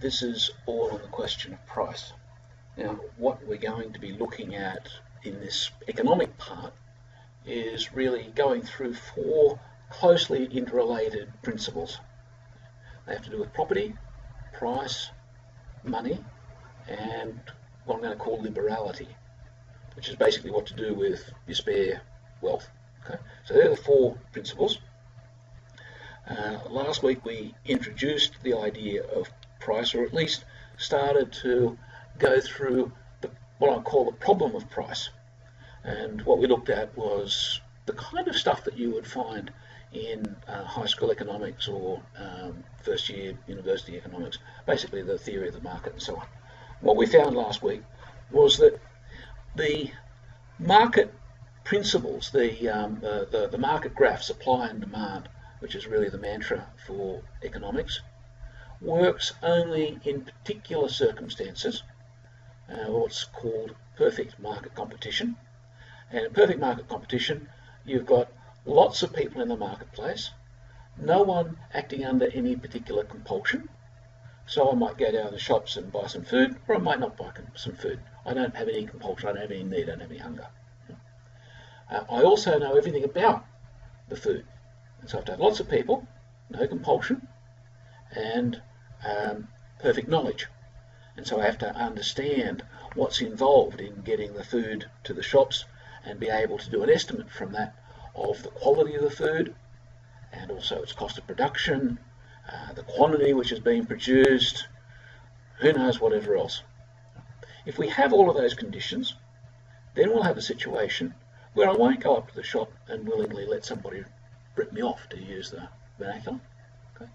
this is all on the question of price. Now, what we're going to be looking at in this economic part is really going through four closely interrelated principles. They have to do with property, price, money, and what I'm going to call liberality, which is basically what to do with your spare wealth. Okay? So they're the four principles. Last week we introduced the idea of price, or at least started to go through what I call the problem of price. And what we looked at was the kind of stuff that you would find in high school economics or first year university economics, basically the theory of the market and so on. What we found last week was that the market principles, the market graph, supply and demand, which is really the mantra for economics, works only in particular circumstances, what's called perfect market competition. And in perfect market competition, you've got lots of people in the marketplace, no one acting under any particular compulsion. So I might go down to the shops and buy some food, or I might not buy some food. I don't have any compulsion, I don't have any need, I don't have any hunger. I also know everything about the food. And so I have to have lots of people, no compulsion, and perfect knowledge. And so I have to understand what's involved in getting the food to the shops and be able to do an estimate from that of the quality of the food and also its cost of production, the quantity which is being produced, who knows whatever else. If we have all of those conditions, then we'll have a situation where I won't go up to the shop and willingly let somebody rip me off, to use the vernacular. Okay?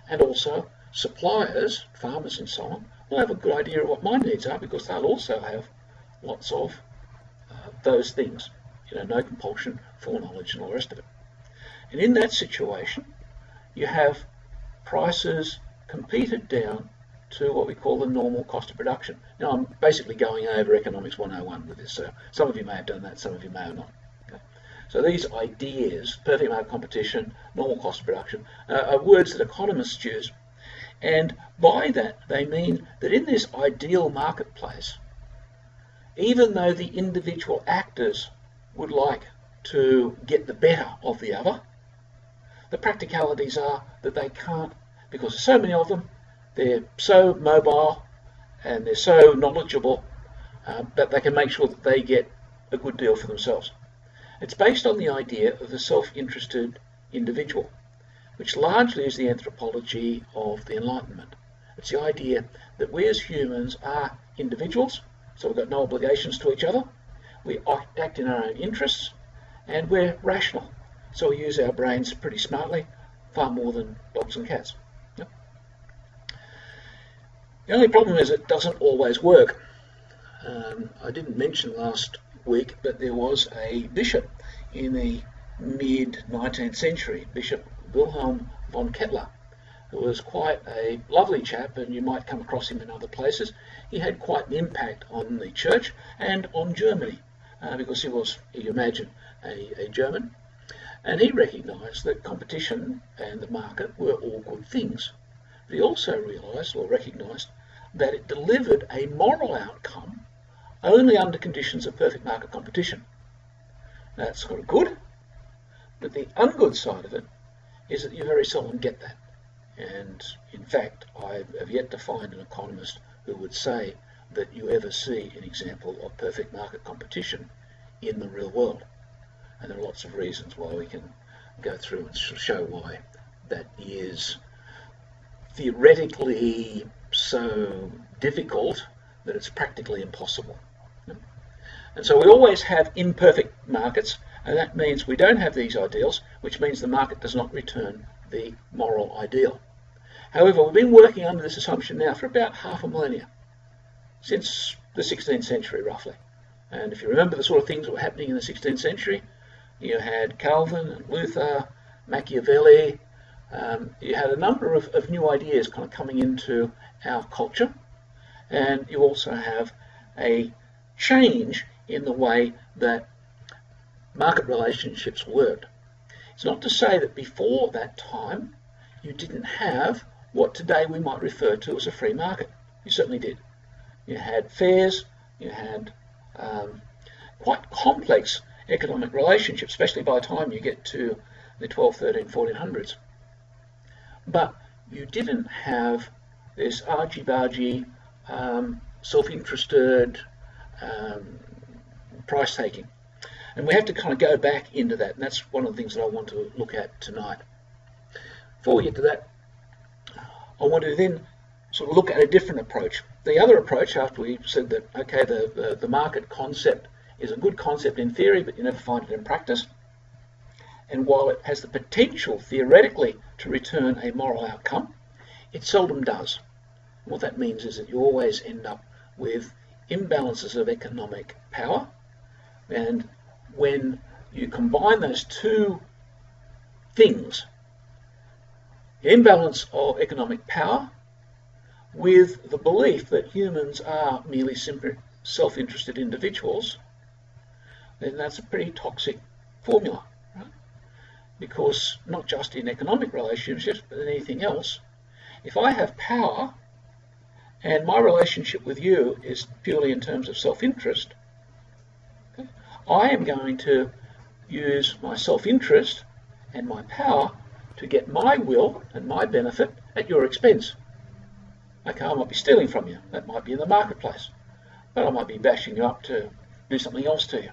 And also suppliers, farmers and so on, will have a good idea of what my needs are because they'll also have lots of those things, no compulsion, foreknowledge and all the rest of it. And in that situation, you have prices competed down to what we call the normal cost of production. Now I'm basically going over Economics 101 with this, so some of you may have done that, some of you may have not. Okay? So these ideas, perfect market competition, normal cost of production, are words that economists use. And by that they mean that in this ideal marketplace, even though the individual actors would like to get the better of the other, the practicalities are that they can't, because there's so many of them, they're so mobile and they're so knowledgeable that they can make sure that they get a good deal for themselves. It's based on the idea of the self-interested individual, which largely is the anthropology of the Enlightenment. It's the idea that we as humans are individuals, so we've got no obligations to each other, we act in our own interests, and we're rational, so we use our brains pretty smartly, far more than dogs and cats. Yep. The only problem is it doesn't always work. I didn't mention last week, but there was a bishop in the mid-19th century, Bishop Wilhelm von Kettler, who was quite a lovely chap, and you might come across him in other places. He had quite an impact on the church and on Germany, because he was, you imagine, a German. And he recognised that competition and the market were all good things. But he also realised, or recognised, that it delivered a moral outcome only under conditions of perfect market competition. Now, that's sort of good, but the ungood side of it is that you very seldom get that. And in fact, I have yet to find an economist who would say that you ever see an example of perfect market competition in the real world. And there are lots of reasons why we can go through and show why that is theoretically so difficult that it's practically impossible. And so we always have imperfect markets, and that means we don't have these ideals, which means the market does not return the moral ideal. However, we've been working under this assumption now for about half a millennia, since the 16th century roughly. And if you remember the sort of things that were happening in the 16th century, you had Calvin and Luther, Machiavelli, you had a number of new ideas kind of coming into our culture, and you also have a change in the way that market relationships worked. It's not to say that before that time you didn't have what today we might refer to as a free market. You certainly did. You had fairs, you had quite complex economic relationships, especially by the time you get to the 12, 13, 1400s. But you didn't have this argy-bargy, self-interested price taking. And we have to kind of go back into that, and that's one of the things that I want to look at tonight. Before we get to that, I want to then sort of look at a different approach. The other approach, after we said that, okay, the market concept is a good concept in theory, but you never find it in practice. And while it has the potential, theoretically, to return a moral outcome, it seldom does. And what that means is that you always end up with imbalances of economic power. And when you combine those two things, the imbalance of economic power with the belief that humans are merely simply self-interested individuals, then that's a pretty toxic formula, right? Because not just in economic relationships, but in anything else, if I have power and my relationship with you is purely in terms of self-interest, okay, I am going to use my self-interest and my power to get my will and my benefit at your expense. Okay, I might be stealing from you. That might be in the marketplace. But I might be bashing you up to do something else to you.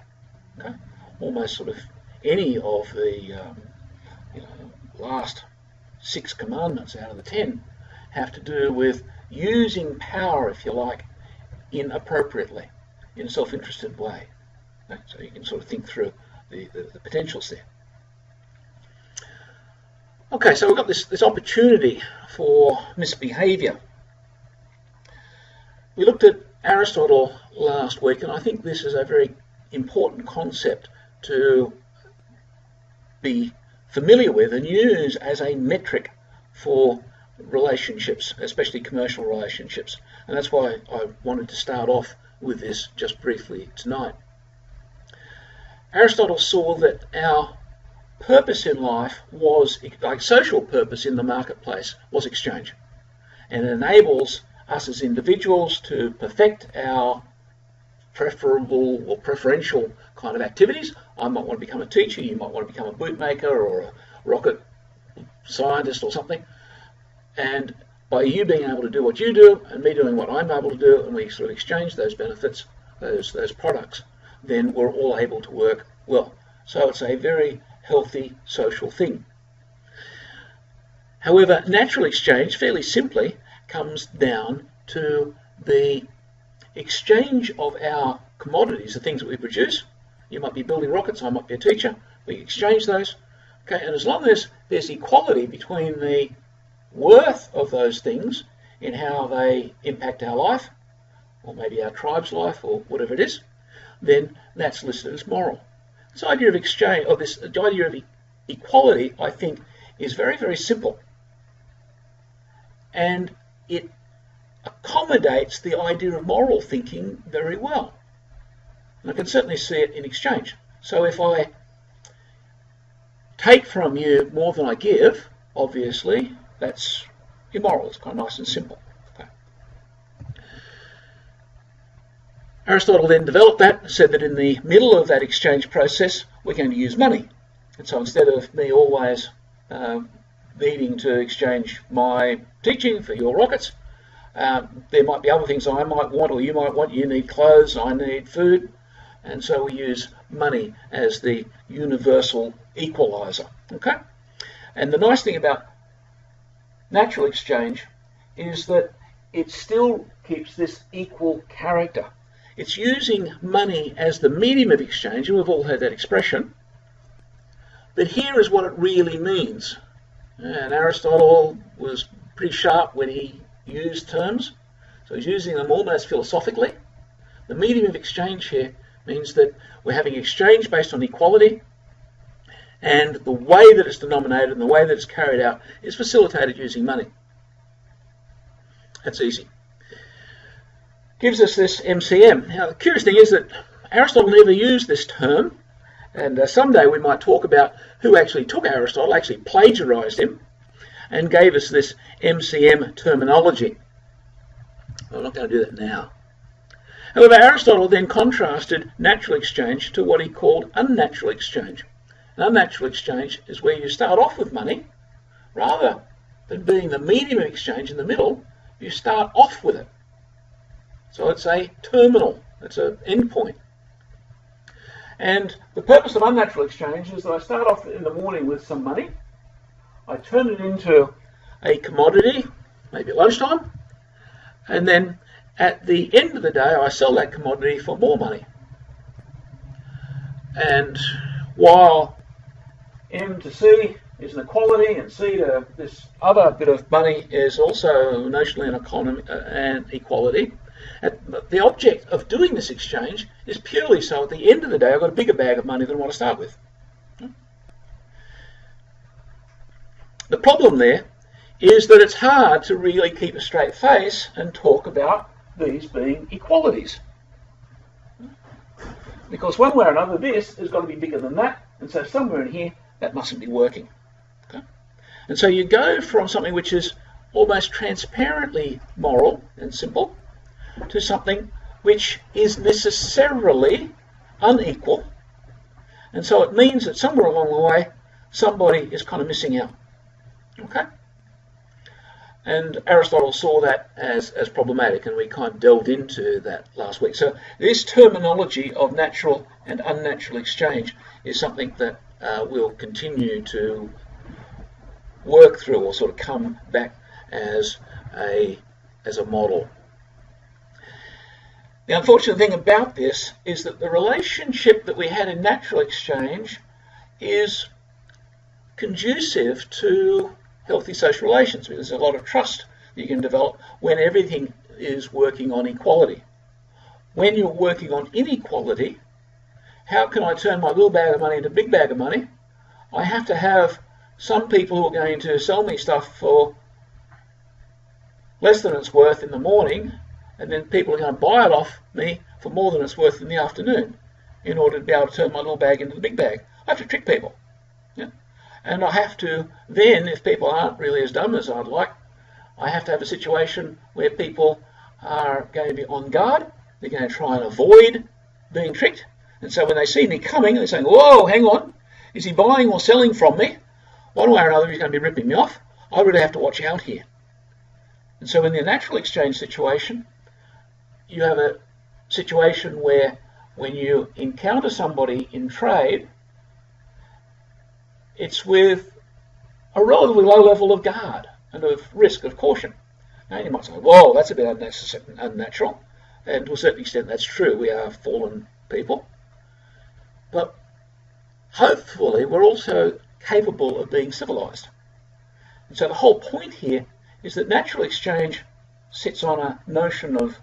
Okay? Almost sort of any of the last 6 commandments out of the 10 have to do with using power, if you like, inappropriately, in a self-interested way. Okay? So you can sort of think through the potentials there. Okay, so we've got this opportunity for misbehaviour. We looked at Aristotle last week, and I think this is a very important concept to be familiar with and use as a metric for relationships, especially commercial relationships. And that's why I wanted to start off with this just briefly tonight. Aristotle saw that our purpose in life was, like social purpose in the marketplace, was exchange. And it enables us as individuals to perfect our preferable or preferential kind of activities. I might want to become a teacher, you might want to become a bootmaker or a rocket scientist or something. And by you being able to do what you do and me doing what I'm able to do, and we sort of exchange those benefits, those products, then we're all able to work well. So it's a very healthy social thing. However, natural exchange, fairly simply, comes down to the exchange of our commodities, the things that we produce. You might be building rockets, I might be a teacher. We exchange those. Okay, and as long as there's equality between the worth of those things in how they impact our life, or maybe our tribe's life, or whatever it is, then that's listed as moral. This idea of exchange, or this idea of equality, I think, is very, very simple. And it accommodates the idea of moral thinking very well. And I can certainly see it in exchange. So if I take from you more than I give, obviously, that's immoral. It's kind of nice and simple. Okay. Aristotle then developed that, said that in the middle of that exchange process, we're going to use money. And so instead of me always needing to exchange my teaching for your rockets, there might be other things I might want or you might want. You need clothes, I need food. And so we use money as the universal equalizer. Okay? And the nice thing about natural exchange is that it still keeps this equal character. It's using money as the medium of exchange, and we've all heard that expression. But here is what it really means. And Aristotle was pretty sharp when he used terms, so he's using them almost philosophically. The medium of exchange here means that we're having exchange based on equality, and the way that it's denominated and the way that it's carried out is facilitated using money. That's easy. Gives us this MCM. Now, the curious thing is that Aristotle never used this term, and someday we might talk about who actually took Aristotle, actually plagiarized him. and gave us this MCM terminology. I'm not going to do that now. However, Aristotle then contrasted natural exchange to what he called unnatural exchange. An unnatural exchange is where you start off with money, rather than being the medium of exchange in the middle, you start off with it. So it's a terminal, it's an endpoint. And the purpose of unnatural exchange is that I start off in the morning with some money, I turn it into a commodity, maybe at lunchtime, and then at the end of the day I sell that commodity for more money. And while M to C is an equality and C to this other bit of money is also notionally an equality, the object of doing this exchange is purely so at the end of the day I've got a bigger bag of money than I want to start with. The problem there is that it's hard to really keep a straight face and talk about these being equalities. Because one way or another this has got to be bigger than that, and so somewhere in here that mustn't be working. Okay? And so you go from something which is almost transparently moral and simple to something which is necessarily unequal, and so it means that somewhere along the way somebody is kind of missing out. Okay? And Aristotle saw that as problematic, and we kind of delved into that last week. So this terminology of natural and unnatural exchange is something that we'll continue to work through, or sort of come back as a model. The unfortunate thing about this is that the relationship that we had in natural exchange is conducive to healthy social relations, because there's a lot of trust that you can develop when everything is working on equality. When you're working on inequality, how can I turn my little bag of money into a big bag of money? I have to have some people who are going to sell me stuff for less than it's worth in the morning, and then people are going to buy it off me for more than it's worth in the afternoon in order to be able to turn my little bag into the big bag. I have to trick people. Yeah? And I have to then, if people aren't really as dumb as I'd like, I have to have a situation where people are going to be on guard. They're going to try and avoid being tricked. And so when they see me coming, they're saying, whoa, hang on, is he buying or selling from me? One way or another, he's going to be ripping me off. I really have to watch out here. And so in the natural exchange situation, you have a situation where when you encounter somebody in trade, it's with a relatively low level of guard and of risk, of caution. Now you might say, whoa, that's a bit unnatural. And to a certain extent that's true, we are fallen people. But hopefully we're also capable of being civilized. And so the whole point here is that natural exchange sits on a notion of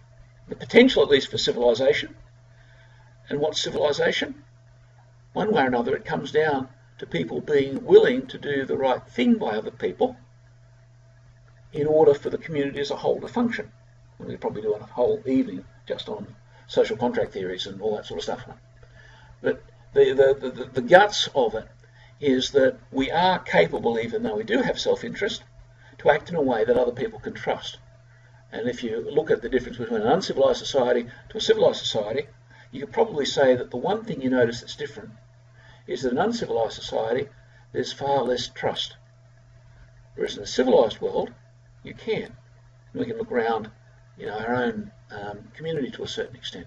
the potential, at least, for civilization. And what's civilization? One way or another, it comes down to people being willing to do the right thing by other people in order for the community as a whole to function. And we'd probably do a whole evening just on social contract theories and all that sort of stuff. But the guts of it is that we are capable, even though we do have self-interest, to act in a way that other people can trust. And if you look at the difference between an uncivilized society to a civilized society, you could probably say that the one thing you notice that's different is that in an uncivilized society, there's far less trust. Whereas in a civilized world, you can. We can look around, our own community to a certain extent.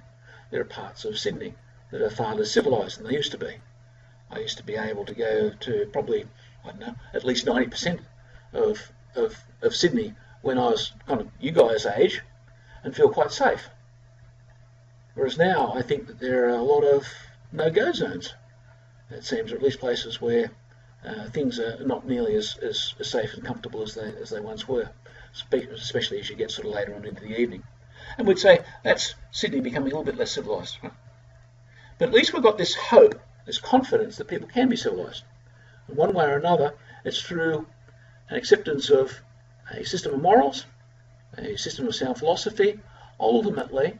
There are parts of Sydney that are far less civilized than they used to be. I used to be able to go to probably, at least 90% of Sydney when I was kind of you guys' age and feel quite safe. Whereas now I think that there are a lot of no-go zones, it seems, or at least places where things are not nearly as safe and comfortable as they once were, especially as you get sort of later on into the evening. And we'd say that's Sydney becoming a little bit less civilised. Right? But at least we've got this hope, this confidence that people can be civilised. And one way or another, it's through an acceptance of a system of morals, a system of sound philosophy, ultimately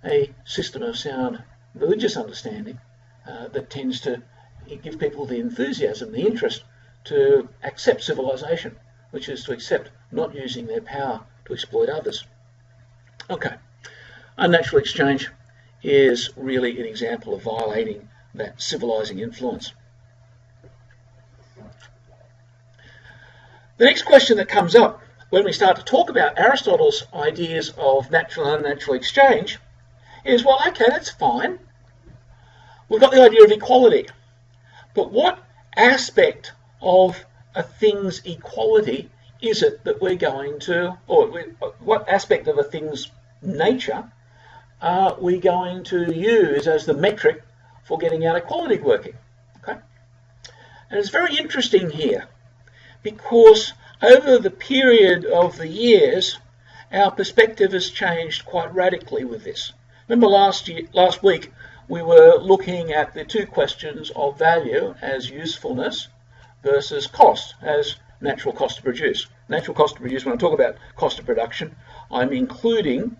a system of sound religious understanding that tends to give people the enthusiasm, the interest to accept civilization which is to accept not using their power to exploit others. Okay, unnatural exchange is really an example of violating that civilizing influence. The next question that comes up when we start to talk about Aristotle's ideas of natural and unnatural exchange is, well, okay, that's fine. We've got the idea of equality. But what aspect of a thing's equality is it that we're going to, or what aspect of a thing's nature are we going to use as the metric for getting our equality working? Okay? And it's very interesting here because over the period of the years, our perspective has changed quite radically with this. Remember last week we were looking at the two questions of value as usefulness versus cost as natural cost to produce. Natural cost to produce, when I talk about cost of production, I'm including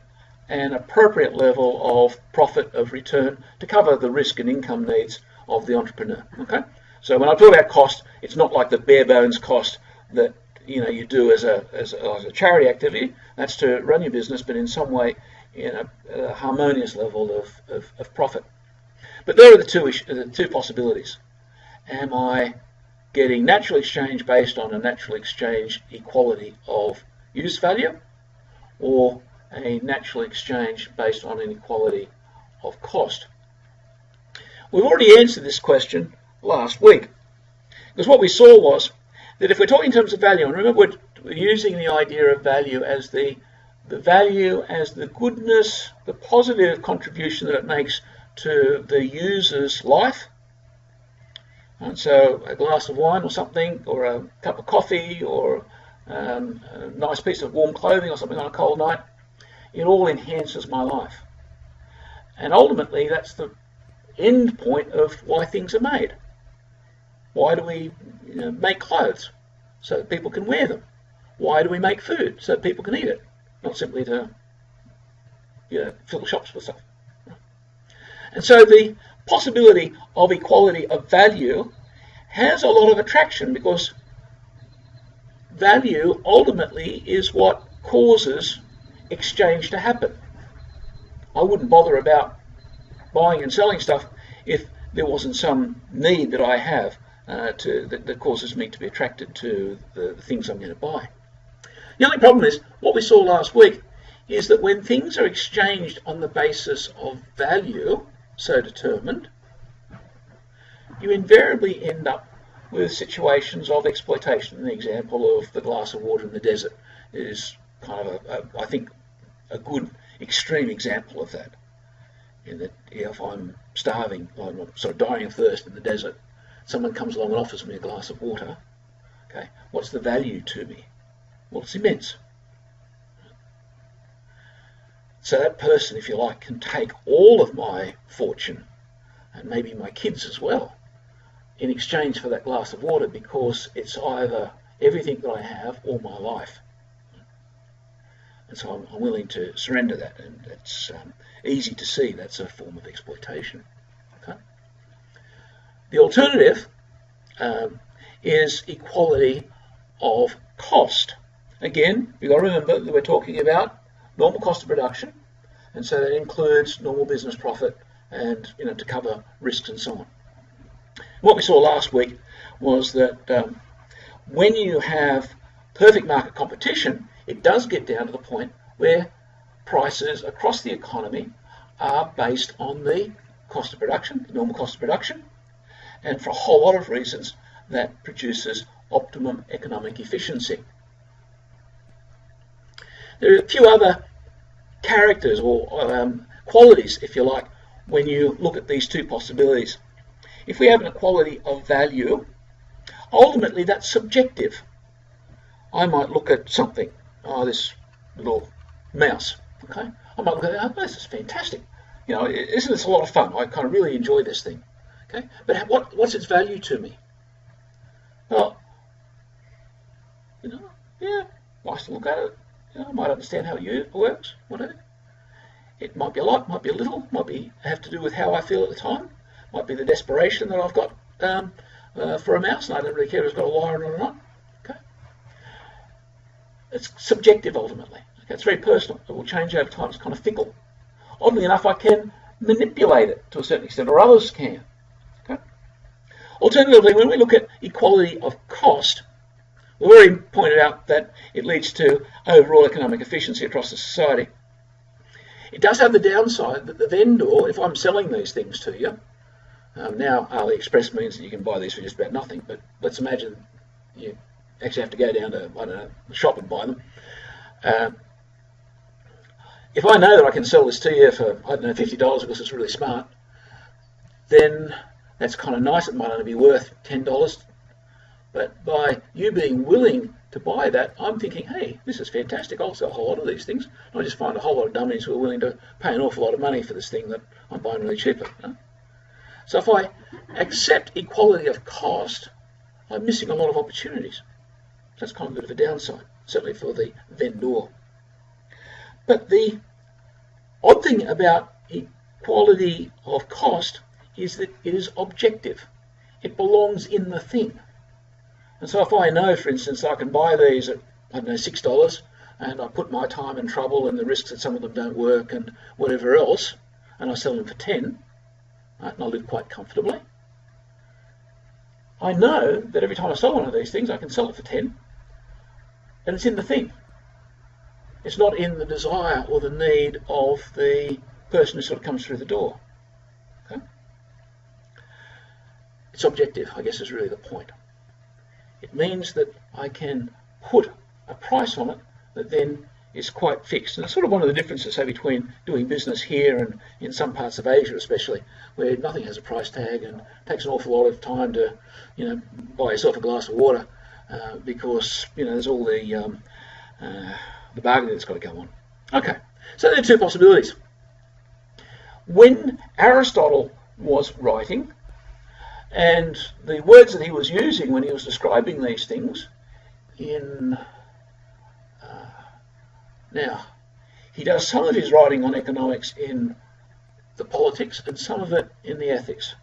an appropriate level of profit of return to cover the risk and income needs of the entrepreneur. Okay? So when I talk about cost, it's not like the bare bones cost that you do as a charity activity. That's to run your business, but in some way in a harmonious level of profit. But there are the two possibilities. Am I getting natural exchange based on a natural exchange equality of use value, or a natural exchange based on an equality of cost? We've already answered this question last week, because what we saw was that if we're talking in terms of value, and remember we're using the idea of value as the value as the goodness, the positive contribution that it makes to the user's life. And so a glass of wine or something, or a cup of coffee, or a nice piece of warm clothing or something on a cold night, it all enhances my life. And ultimately that's the end point of why things are made. Why do we make clothes? So that people can wear them. Why do we make food? So that people can eat it, not simply to fill the shops with stuff. And so the possibility of equality of value has a lot of attraction, because value ultimately is what causes exchange to happen. I wouldn't bother about buying and selling stuff if there wasn't some need that I have that causes me to be attracted to the things I'm going to buy. The only problem is, what we saw last week is that when things are exchanged on the basis of value, so determined, you invariably end up with situations of exploitation. An example of the glass of water in the desert is kind of, I think, a good extreme example of that. In that, if I'm starving, I'm sort of dying of thirst in the desert, someone comes along and offers me a glass of water. Okay, what's the value to me? Well, it's immense. So that person, if you like, can take all of my fortune, and maybe my kids as well, in exchange for that glass of water, because it's either everything that I have or my life. And so I'm willing to surrender that, and it's easy to see that's a form of exploitation. Okay? The alternative is equality of cost. Again, you've got to remember that we're talking about normal cost of production, and so that includes normal business profit and to cover risks and so on. What we saw last week was that when you have perfect market competition, it does get down to the point where prices across the economy are based on the cost of production, the normal cost of production, and for a whole lot of reasons that produces optimum economic efficiency. There are a few other characters or qualities, if you like, when you look at these two possibilities. If we have an equality of value, ultimately that's subjective. I might look at something, this little mouse, okay? I might look at it, oh, this is fantastic. Isn't this a lot of fun? I kind of really enjoy this thing, okay? But what's its value to me? Well, yeah, nice to look at it. I might understand how it works, whatever. It might be a lot, might be a little, might have to do with how I feel at the time, might be the desperation that I've got for a mouse, and I don't really care if it's got a wire on it or not. Okay. it's subjective ultimately. Okay, it's very personal. It will change over time. It's kind of fickle. Oddly enough, I can manipulate it to a certain extent, or others can. Okay? Alternatively, when we look at equality of cost, we've already pointed out that it leads to overall economic efficiency across the society. It does have the downside that the vendor, if I'm selling these things to you, now AliExpress means that you can buy these for just about nothing, but let's imagine you actually have to go down to, I don't know, the shop and buy them. If I know that I can sell this to you for, I don't know, $50 because it's really smart, then that's kind of nice. It might only be worth $10. But by you being willing to buy that, I'm thinking, hey, this is fantastic. I'll sell a whole lot of these things. And I just find a whole lot of dummies who are willing to pay an awful lot of money for this thing that I'm buying really cheaply. You know? So if I accept equality of cost, I'm missing a lot of opportunities. That's kind of a bit of a downside, certainly for the vendor. But the odd thing about equality of cost is that it is objective. It belongs in the thing. And so if I know, for instance, I can buy these at, I don't know, $6, and I put my time and trouble and the risks that some of them don't work and whatever else, and I sell them for 10, right, and I live quite comfortably, I know that every time I sell one of these things, I can sell it for 10, and it's in the thing. It's not in the desire or the need of the person who sort of comes through the door. Okay? It's objective, I guess, is really the point. It means that I can put a price on it that then is quite fixed. And it's sort of one of the differences, say, between doing business here and in some parts of Asia especially, where nothing has a price tag and it takes an awful lot of time to, you know, buy yourself a glass of water because, you know, there's all the bargaining that's got to go on. Okay, so there are two possibilities. When Aristotle was writing, and the words that he was using when he was describing these things in... now, he does some of his writing on economics in the politics and some of it in the ethics.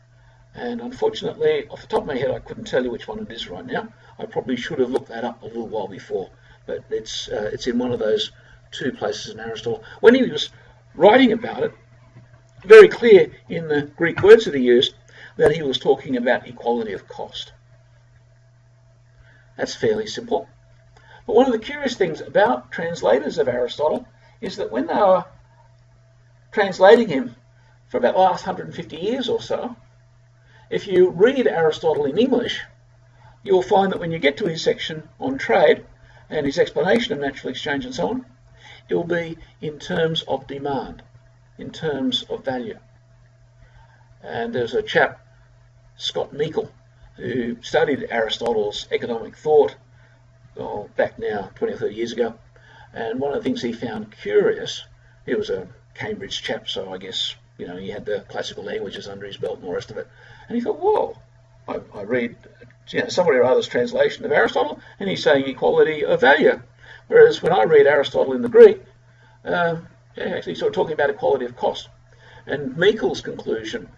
And unfortunately, off the top of my head, I couldn't tell you which one it is right now. I probably should have looked that up a little while before. But it's in one of those two places in Aristotle. When he was writing about it, very clear in the Greek words that he used that he was talking about equality of cost. That's fairly simple. But one of the curious things about translators of Aristotle is that when they were translating him for about the last 150 years or so, if you read Aristotle in English, you'll find that when you get to his section on trade and his explanation of natural exchange and so on, it will be in terms of demand, in terms of value. And there's a chap, Scott Meikle, who studied Aristotle's economic thought back now 20 or 30 years ago. And one of the things he found curious, he was a Cambridge chap, so I guess, you know, he had the classical languages under his belt and all the rest of it. And he thought, whoa, I read, you know, somebody or other's translation of Aristotle, and he's saying equality of value. Whereas when I read Aristotle in the Greek, actually sort of talking about equality of cost. And Meikle's conclusion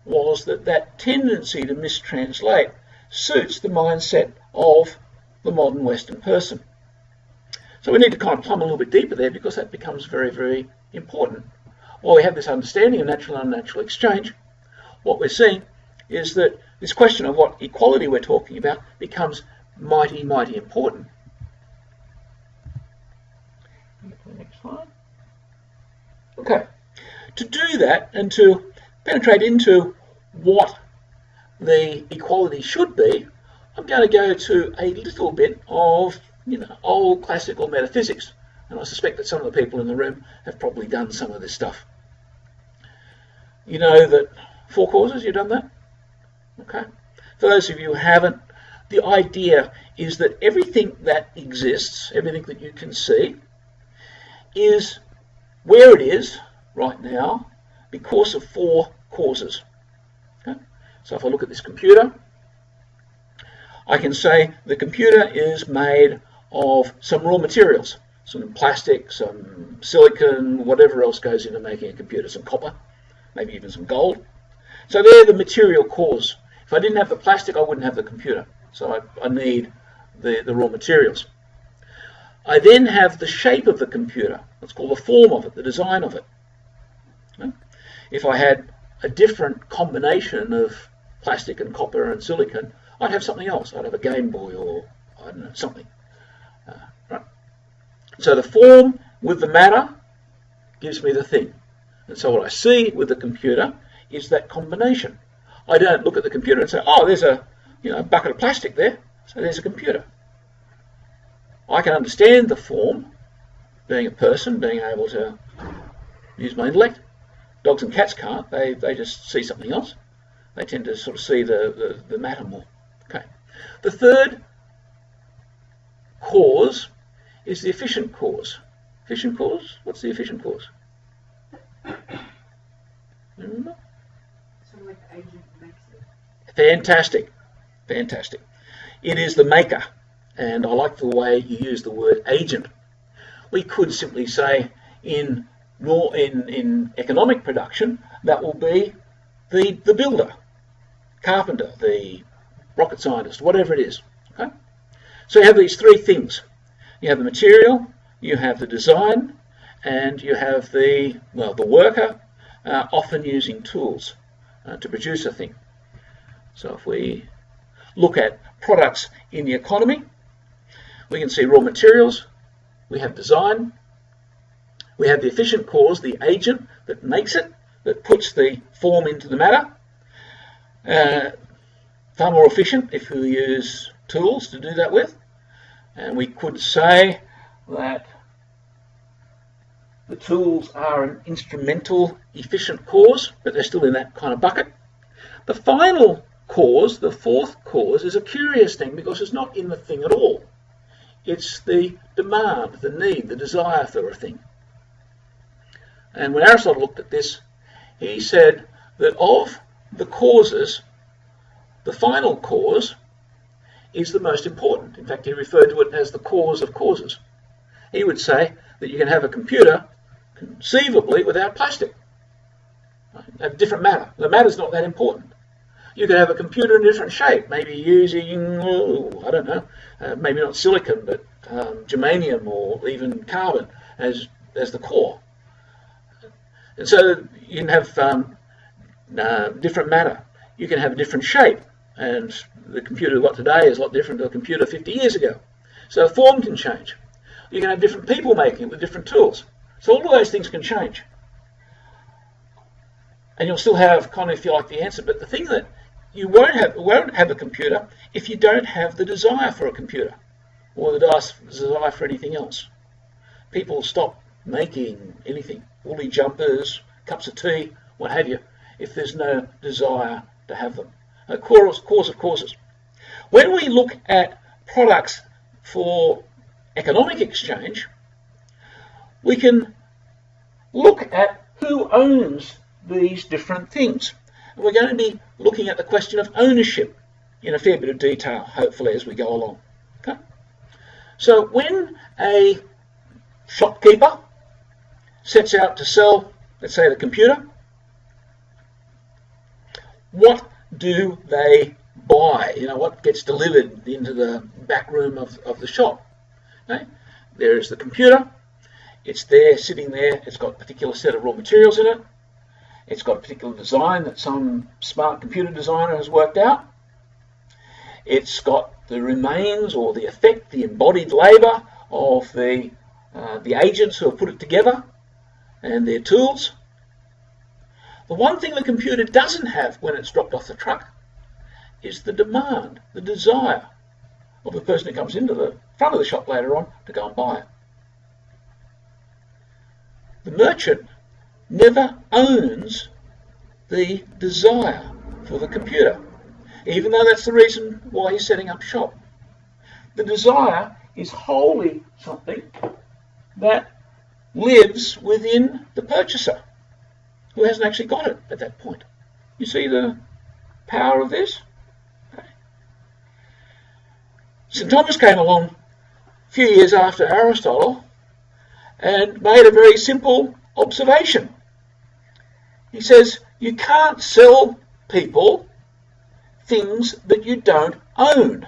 was that that tendency to mistranslate suits the mindset of the modern Western person. So we need to kind of plumb a little bit deeper there because that becomes very, very important. While we have this understanding of natural and unnatural exchange, what we're seeing is that this question of what equality we're talking about becomes mighty, mighty important. Next slide. Okay, to do that and to penetrate into what the equality should be, I'm going to go to a little bit of, you know, old classical metaphysics, and I suspect that some of the people in the room have probably done some of this stuff. You know that four causes, you've done that? Okay. For those of you who haven't, the idea is that everything that exists, everything that you can see, is where it is right now because of four causes. Okay? So if I look at this computer, I can say the computer is made of some raw materials, some plastic, some silicon, whatever else goes into making a computer, some copper, maybe even some gold. So they're the material cause. If I didn't have the plastic, I wouldn't have the computer. So I need the raw materials. I then have the shape of the computer. Let's call the form of it, the design of it. If I had a different combination of plastic and copper and silicon, I'd have something else. I'd have a Game Boy or, I don't know, something. Right? So the form with the matter gives me the thing. And so what I see with the computer is that combination. I don't look at the computer and say, oh, there's a bucket of plastic there, so there's a computer. I can understand the form, being a person, being able to use my intellect. Dogs and cats can't. They just see something else. They tend to sort of see the matter more. Okay. The third cause is the efficient cause. Efficient cause? What's the efficient cause? Remember? Sort of like the agent makes it. Fantastic. Fantastic. It is the maker. And I like the way you use the word agent. We could simply say in economic production, that will be the builder, carpenter, the rocket scientist, whatever it is. Okay? So you have these three things. You have the material, you have the design, and you have the worker, often using tools to produce a thing. So if we look at products in the economy, we can see raw materials, we have design, we have the efficient cause, the agent that makes it, that puts the form into the matter. Far more efficient if we use tools to do that with. And we could say that the tools are an instrumental efficient cause, but they're still in that kind of bucket. The final cause, the fourth cause, is a curious thing because it's not in the thing at all. It's the demand, the need, the desire for a thing. And when Aristotle looked at this, he said that of the causes, the final cause is the most important. In fact, he referred to it as the cause of causes. He would say that you can have a computer conceivably without plastic, a different matter. The matter's not that important. You could have a computer in a different shape, maybe using, I don't know, maybe not silicon, but germanium or even carbon as the core. And so you can have different matter. You can have a different shape, and the computer we've got today is a lot different to a computer 50 years ago. So the form can change. You can have different people making it with different tools. So all of those things can change. And you'll still have kind of, if you like, the answer. But the thing that you won't have a computer if you don't have the desire for a computer or the desire for anything else. People stop making anything, woolly jumpers, cups of tea, what have you, if there's no desire to have them. A cause of causes. When we look at products for economic exchange, we can look at who owns these different things. And we're going to be looking at the question of ownership in a fair bit of detail, hopefully, as we go along. Okay? So when a shopkeeper sets out to sell, let's say, the computer, what do they buy? What gets delivered into the back room of the shop? Okay? There is the computer. It's there, sitting there. It's got a particular set of raw materials in it. It's got a particular design that some smart computer designer has worked out. It's got the remains or the effect, the embodied labour of the agents who have put it together and their tools. The one thing the computer doesn't have when it's dropped off the truck is the demand, the desire of the person who comes into the front of the shop later on to go and buy it. The merchant never owns the desire for the computer, even though that's the reason why he's setting up shop. The desire is wholly something that lives within the purchaser, who hasn't actually got it at that point. You see the power of this? Okay. St. Thomas came along a few years after Aristotle and made a very simple observation. He says, you can't sell people things that you don't own.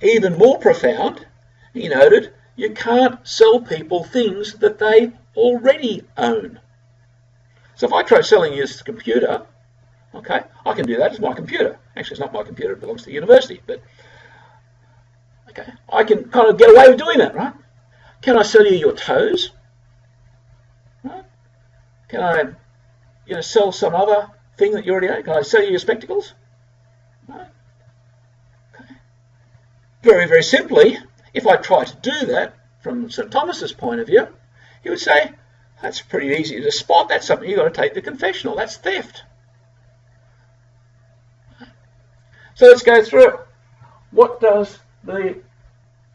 Even more profound, he noted, you can't sell people things that they already own. So if I try selling you this computer, okay, I can do that. It's my computer. Actually, it's not my computer. It belongs to the university. But, okay, I can kind of get away with doing that, right? Can I sell you your toes? Right? Can I, sell some other thing that you already own? Can I sell you your spectacles? Right? Okay. Very, very simply, if I try to do that from St. Thomas's point of view, he would say, that's pretty easy to spot. That's something you've got to take to confessional. That's theft. So let's go through it. What does the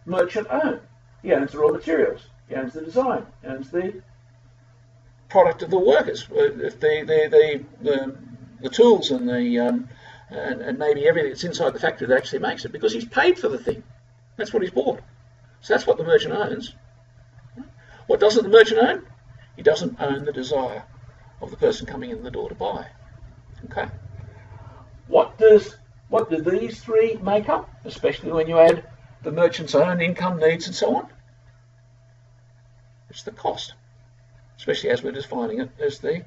merchant own? He owns the raw materials. He owns the design. He owns the product of the workers, the tools and and maybe everything that's inside the factory that actually makes it, because he's paid for the thing. That's what he's bought. So that's what the merchant owns. What doesn't the merchant own? He doesn't own the desire of the person coming in the door to buy. Okay. What do these three make up, especially when you add the merchant's own income needs and so on? It's the cost, especially as we're defining it as the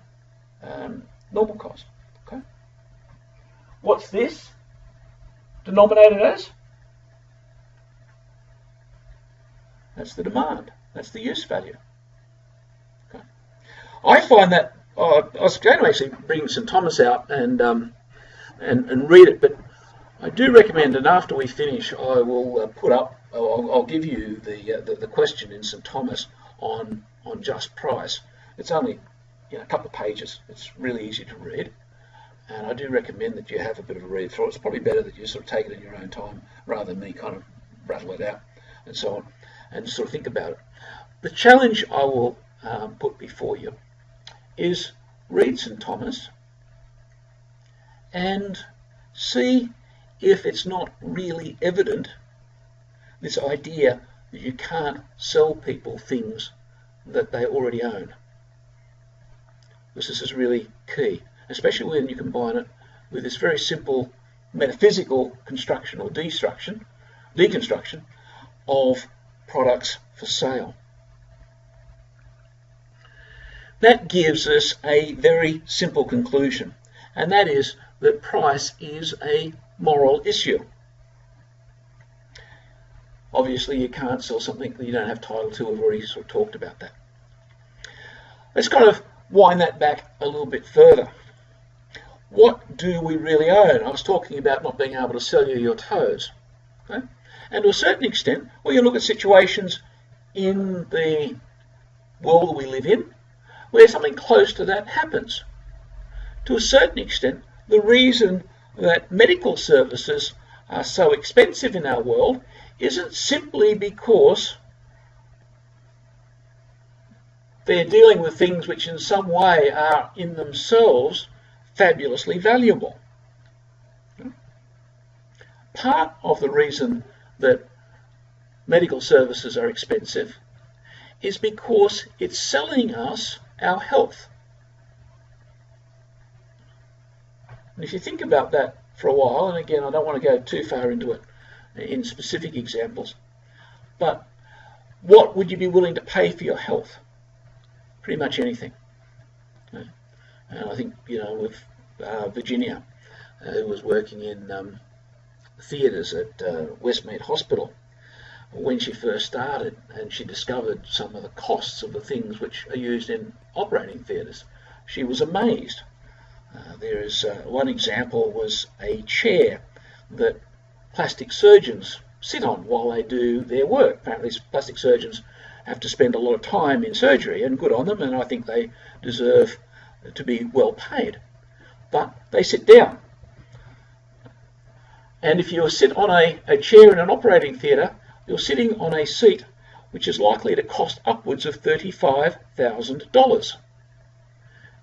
normal cost. Okay. What's this denominated as? That's the demand. That's the use value. Okay. I find that I was going to actually bring St. Thomas out and read it, but I do recommend, and after we finish, I will put up. I'll give you the question in St. Thomas on just price. It's only a couple of pages. It's really easy to read, and I do recommend that you have a bit of a read through. It's probably better that you sort of take it in your own time rather than me kind of rattle it out and so on, and sort of think about it. The challenge I will put before you is read St. Thomas and see if it's not really evident, this idea that you can't sell people things that they already own. This is really key, especially when you combine it with this very simple metaphysical construction or deconstruction of products for sale. That gives us a very simple conclusion, and that is that price is a moral issue. Obviously, you can't sell something that you don't have title to. We've already sort of talked about that. Let's kind of wind that back a little bit further. What do we really own? I was talking about not being able to sell you your toes. Okay? And to a certain extent, well, you look at situations in the world that we live in where something close to that happens. To a certain extent, the reason that medical services are so expensive in our world isn't simply because they're dealing with things which in some way are in themselves fabulously valuable. Part of the reason that medical services are expensive is because it's selling us our health. And if you think about that for a while, and again, I don't want to go too far into it in specific examples, but what would you be willing to pay for your health? Pretty much anything. Okay. And I think, with Virginia, who was working in theatres at Westmead Hospital, when she first started, and she discovered some of the costs of the things which are used in operating theatres, she was amazed. There is one example was a chair that plastic surgeons sit on while they do their work. Apparently plastic surgeons have to spend a lot of time in surgery, and good on them, and I think they deserve to be well paid. But they sit down. And if you sit on a chair in an operating theatre, you're sitting on a seat which is likely to cost upwards of $35,000.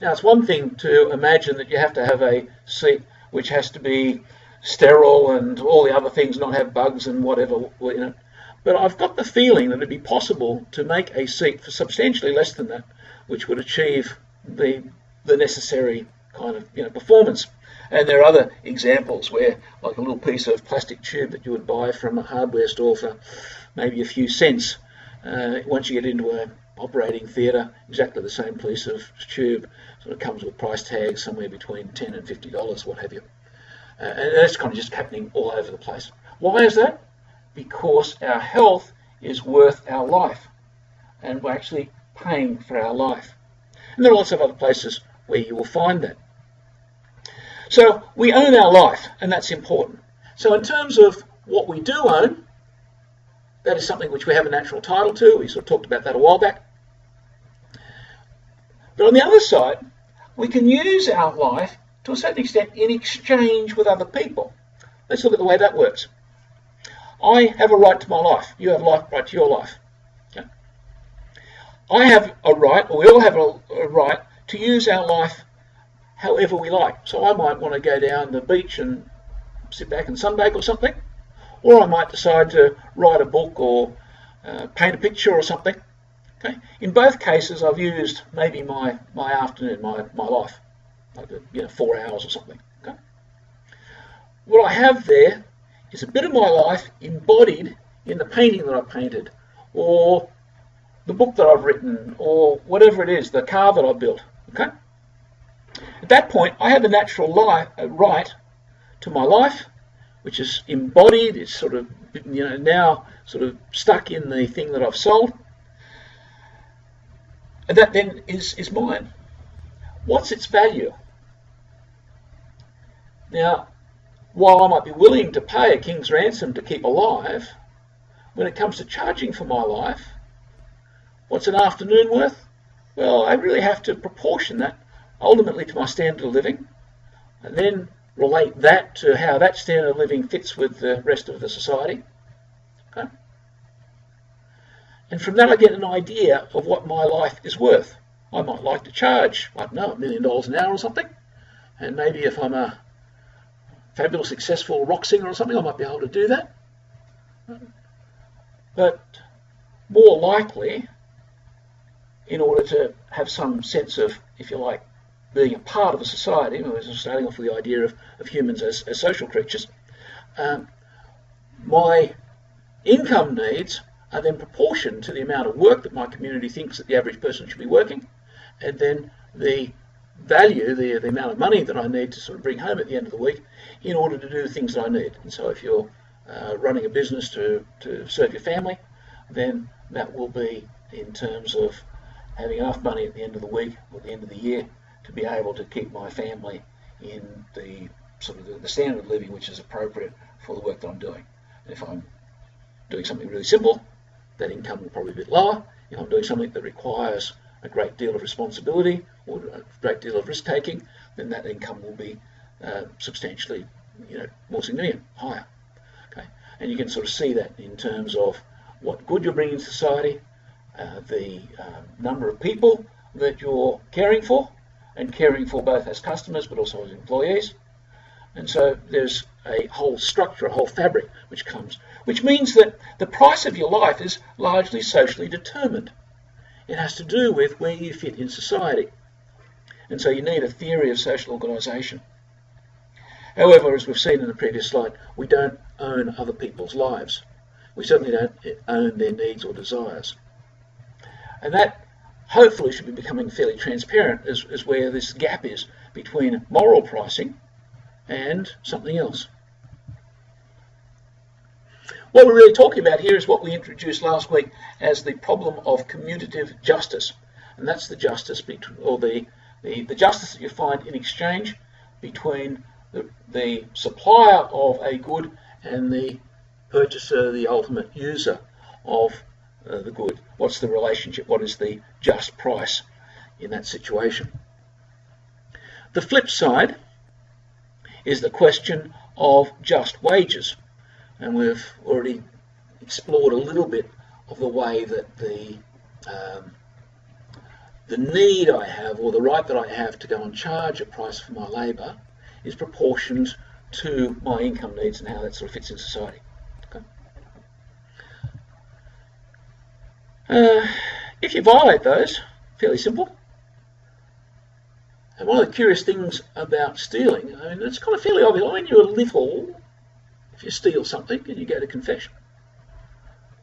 Now, it's one thing to imagine that you have to have a seat which has to be sterile and all the other things, not have bugs and whatever in it. But I've got the feeling that it'd be possible to make a seat for substantially less than that, which would achieve the necessary kind of performance. And there are other examples where, like a little piece of plastic tube that you would buy from a hardware store for maybe a few cents, once you get into an operating theatre, exactly the same piece of tube sort of comes with price tags somewhere between $10 and $50, what have you. And that's kind of just happening all over the place. Why is that? Because our health is worth our life, and we're actually paying for our life. And there are lots of other places where you will find that. So we own our life, and that's important. So in terms of what we do own, that is something which we have a natural title to. We sort of talked about that a while back. But on the other side, we can use our life to a certain extent in exchange with other people. Let's look at the way that works. I have a right to my life. You have a right to your life. Okay? I have a right, or we all have a right, to use our life however we like. So I might want to go down the beach and sit back and sunbake or something. Or I might decide to write a book or paint a picture or something. Okay? In both cases, I've used maybe my afternoon, my life, like 4 hours or something. Okay? What I have there is a bit of my life embodied in the painting that I painted, or the book that I've written, or whatever it is, the car that I built. Okay? At that point, I have a natural right to my life, which is embodied, it's sort of, now sort of stuck in the thing that I've sold. And that then is mine. What's its value? Now, while I might be willing to pay a king's ransom to keep alive, when it comes to charging for my life, what's an afternoon worth? Well, I really have to proportion that ultimately to my standard of living, and then relate that to how that standard of living fits with the rest of the society. Okay? And from that I get an idea of what my life is worth. I might like to charge, I don't know, $1 million an hour or something, and maybe if I'm a fabulous, successful rock singer or something, I might be able to do that. But more likely, in order to have some sense of, if you like, being a part of a society, starting off with the idea of humans as social creatures, my income needs are then proportioned to the amount of work that my community thinks that the average person should be working, and then the value, the amount of money that I need to sort of bring home at the end of the week in order to do the things that I need. And so if you're running a business to serve your family, then that will be in terms of having enough money at the end of the week or the end of the year to be able to keep my family in the sort of the standard of living which is appropriate for the work that I'm doing. And if I'm doing something really simple, that income will probably be a bit lower. If I'm doing something that requires a great deal of responsibility or a great deal of risk taking, then that income will be substantially, more significant, higher. Okay, and you can sort of see that in terms of what good you're bringing to society, the number of people that you're caring for, and caring for both as customers but also as employees. And so there's a whole structure, a whole fabric which comes, which means that the price of your life is largely socially determined. It has to do with where you fit in society. And so you need a theory of social organisation. However, as we've seen in the previous slide, we don't own other people's lives. We certainly don't own their needs or desires. And that hopefully should be becoming fairly transparent as where this gap is between moral pricing and something else. What we're really talking about here is what we introduced last week as the problem of commutative justice. And that's the justice or the justice that you find in exchange between the supplier of a good and the purchaser, the ultimate user of the good. What's the relationship? What is the just price in that situation? The flip side is the question of just wages. And we've already explored a little bit of the way that the need I have, or the right that I have to go and charge a price for my labour, is proportioned to my income needs and how that sort of fits in society. Okay. If you violate those, fairly simple. And one of the curious things about stealing, I mean, it's kind of fairly obvious. When you're little, if you steal something and you go to confession,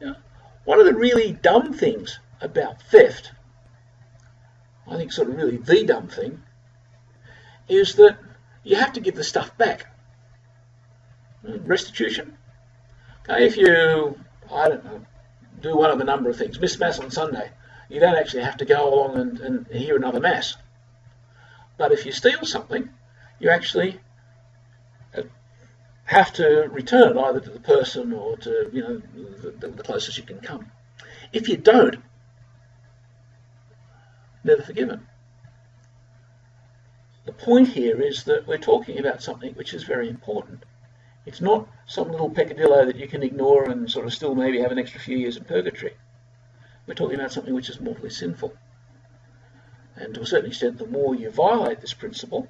you know, one of the really dumb things about theft, I think sort of really the dumb thing, is that you have to give the stuff back. Restitution. Okay, if you, I don't know, do one of a number of things, miss Mass on Sunday, you don't actually have to go along and hear another Mass. But if you steal something, you actually have to return it either to the person or to, you know, the closest you can come. If you don't, never forgiven. The point here is that we're talking about something which is very important. It's not some little peccadillo that you can ignore and sort of still maybe have an extra few years in purgatory. We're talking about something which is mortally sinful. And to a certain extent, the more you violate this principle,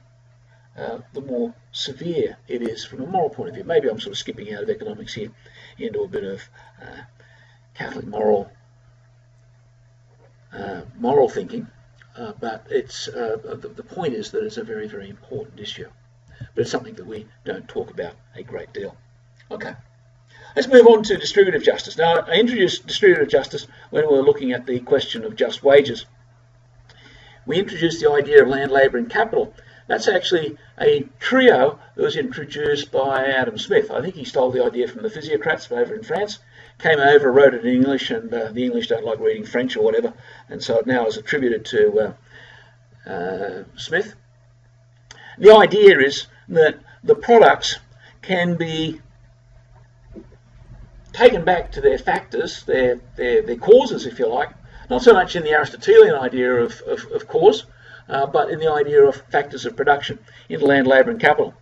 the more severe it is from a moral point of view. Maybe I'm sort of skipping out of economics here into a bit of Catholic moral thinking, but it's the point is that it's a very, very important issue. But it's something that we don't talk about a great deal. Okay, let's move on to distributive justice. Now, I introduced distributive justice when we were looking at the question of just wages. We introduced the idea of land, labour and capital. That's actually a trio that was introduced by Adam Smith. I think he stole the idea from the physiocrats over in France, came over, wrote it in English, and the English don't like reading French or whatever, and so it now is attributed to Smith. The idea is that the products can be taken back to their factors, their causes, if you like, not so much in the Aristotelian idea of cause, but in the idea of factors of production in land, labour and capital.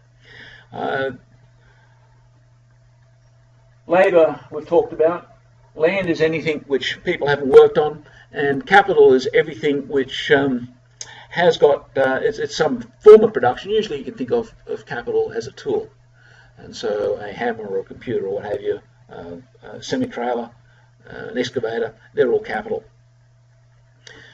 Labour we've talked about. Land is anything which people haven't worked on, and capital is everything which has got it's some form of production. Usually you can think of capital as a tool, and so a hammer or a computer or what have you, a semi-trailer, an excavator, they're all capital.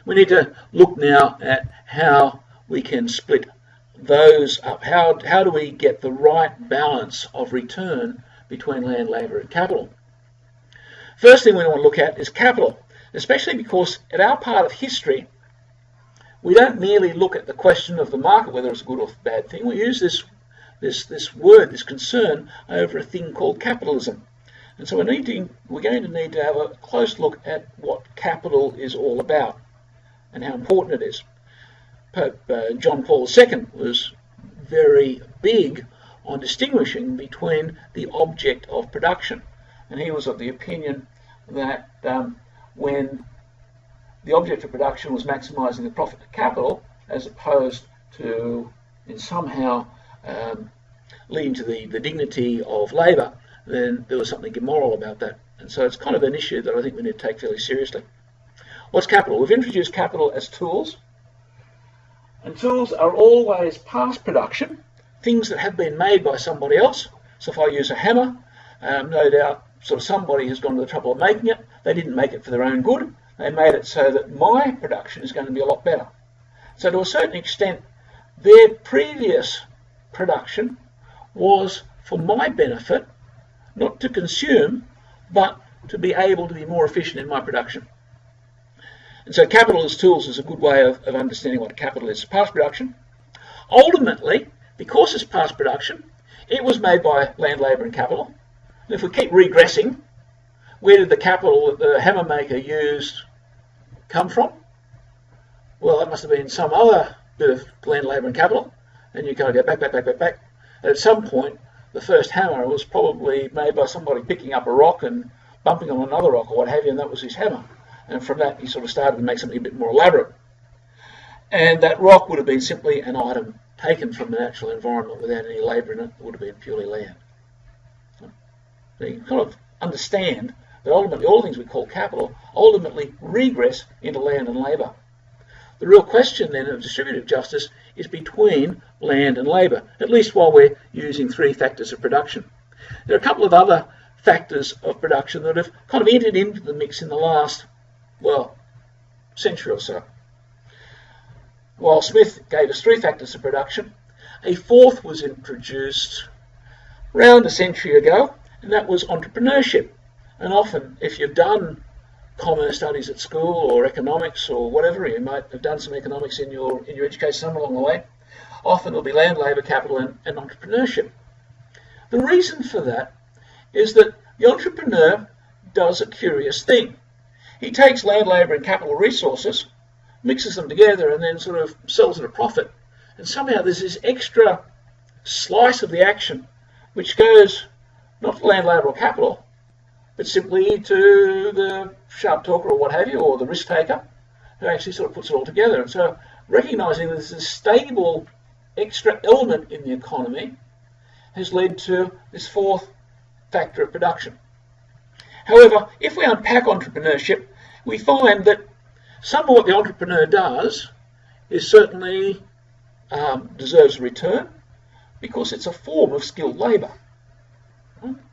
We need to look now at how we can split those up. How do we get the right balance of return between land, labour and capital? First thing we want to look at is capital, especially because at our part of history, we don't merely look at the question of the market, whether it's a good or bad thing. We use this word, this concern, over a thing called capitalism. And so we're going to need to have a close look at what capital is all about and how important it is. Pope John Paul II was very big on distinguishing between the object of production. And he was of the opinion that when the object of production was maximising the profit of capital, as opposed to in somehow leading to the dignity of labour, then there was something immoral about that. And so it's kind of an issue that I think we need to take fairly seriously. What's capital? We've introduced capital as tools. And tools are always past production, things that have been made by somebody else. So if I use a hammer, no doubt sort of somebody has gone to the trouble of making it. They didn't make it for their own good. They made it so that my production is going to be a lot better. So to a certain extent, their previous production was for my benefit, not to consume, but to be able to be more efficient in my production. And so capital as tools is a good way of understanding what capital is. Past production. Ultimately, because it's past production, it was made by land, labour and capital. And if we keep regressing, where did the capital that the hammer maker used come from? Well, it must have been some other bit of land, labour and capital. And you kind of go back. And at some point, the first hammer was probably made by somebody picking up a rock and bumping on another rock or what have you, and that was his hammer. And from that, he sort of started to make something a bit more elaborate. And that rock would have been simply an item taken from the natural environment without any labour in it. It would have been purely land. So you kind of understand that ultimately all things we call capital ultimately regress into land and labour. The real question then of distributive justice is between land and labour, at least while we're using three factors of production. There are a couple of other factors of production that have kind of entered into the mix in the last, well, century or so. while Smith gave us 3 factors of production, a 4th was introduced around a century ago, and that was entrepreneurship. And often, if you've done commerce studies at school or economics or whatever, you might have done some economics in your education somewhere along the way, often there'll be land, labour, capital and entrepreneurship. The reason for that is that the entrepreneur does a curious thing. He takes land, labour and capital resources, mixes them together and then sort of sells at a profit. And somehow there's this extra slice of the action which goes not to land, labour or capital, but simply to the sharp talker or what have you, or the risk taker, who actually sort of puts it all together. And so recognising there's a stable extra element in the economy has led to this 4th factor of production. However, if we unpack entrepreneurship, we find that some of what the entrepreneur does is certainly deserves a return because it's a form of skilled labour.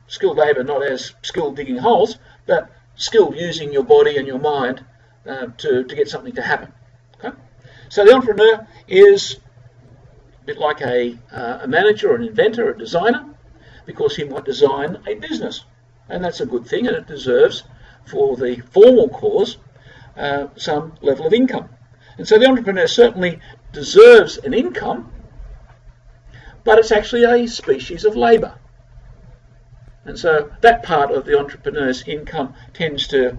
Skilled labour not as skilled digging holes, but skilled using your body and your mind to get something to happen. Okay? So the entrepreneur is a bit like a manager or an inventor or a designer, because he might design a business. And that's a good thing, and it deserves, for the formal cause, some level of income. And so the entrepreneur certainly deserves an income, but it's actually a species of labour. And so that part of the entrepreneur's income tends to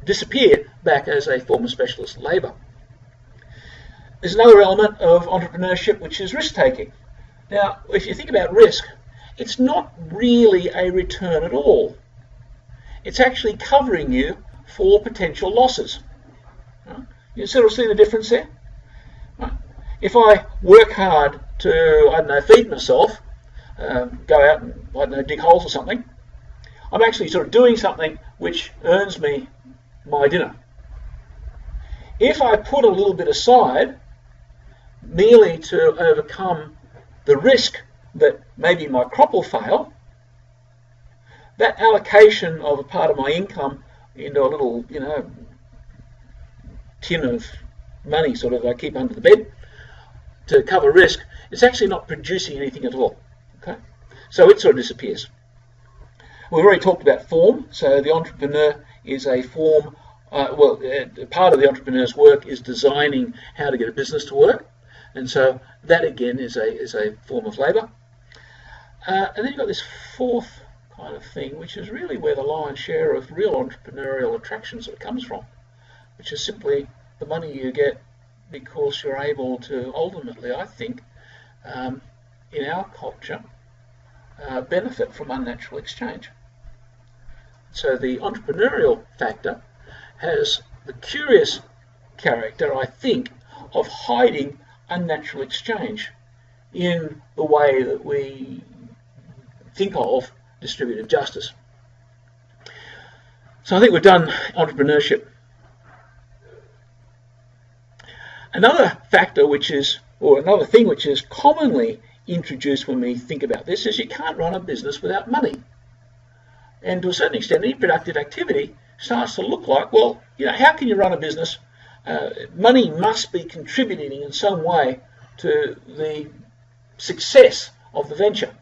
disappear back as a form of specialist labour. There's another element of entrepreneurship which is risk-taking. Now, if you think about risk, it's not really a return at all. It's actually covering you for potential losses. You sort of see the difference there? If I work hard to, feed myself, go out and, dig holes or something, I'm actually sort of doing something which earns me my dinner. If I put a little bit aside, merely to overcome the risk that maybe my crop will fail, that allocation of a part of my income into a little, tin of money sort of I keep under the bed to cover risk, it's actually not producing anything at all. Okay? So it sort of disappears. We've already talked about form, so the entrepreneur is a form, part of the entrepreneur's work is designing how to get a business to work, and so that again is a form of labour. And then you've got this 4th kind of thing, which is really where the lion's share of real entrepreneurial attraction sort of comes from, which is simply the money you get because you're able to ultimately, I think, in our culture, benefit from unnatural exchange. So the entrepreneurial factor has the curious character, I think, of hiding unnatural exchange in the way that we think of distributive justice. So I think we've done entrepreneurship. Another factor another thing which is commonly introduced when we think about this is you can't run a business without money. And to a certain extent, any productive activity starts to look like, well, how can you run a business? Money must be contributing in some way to the success of the venture.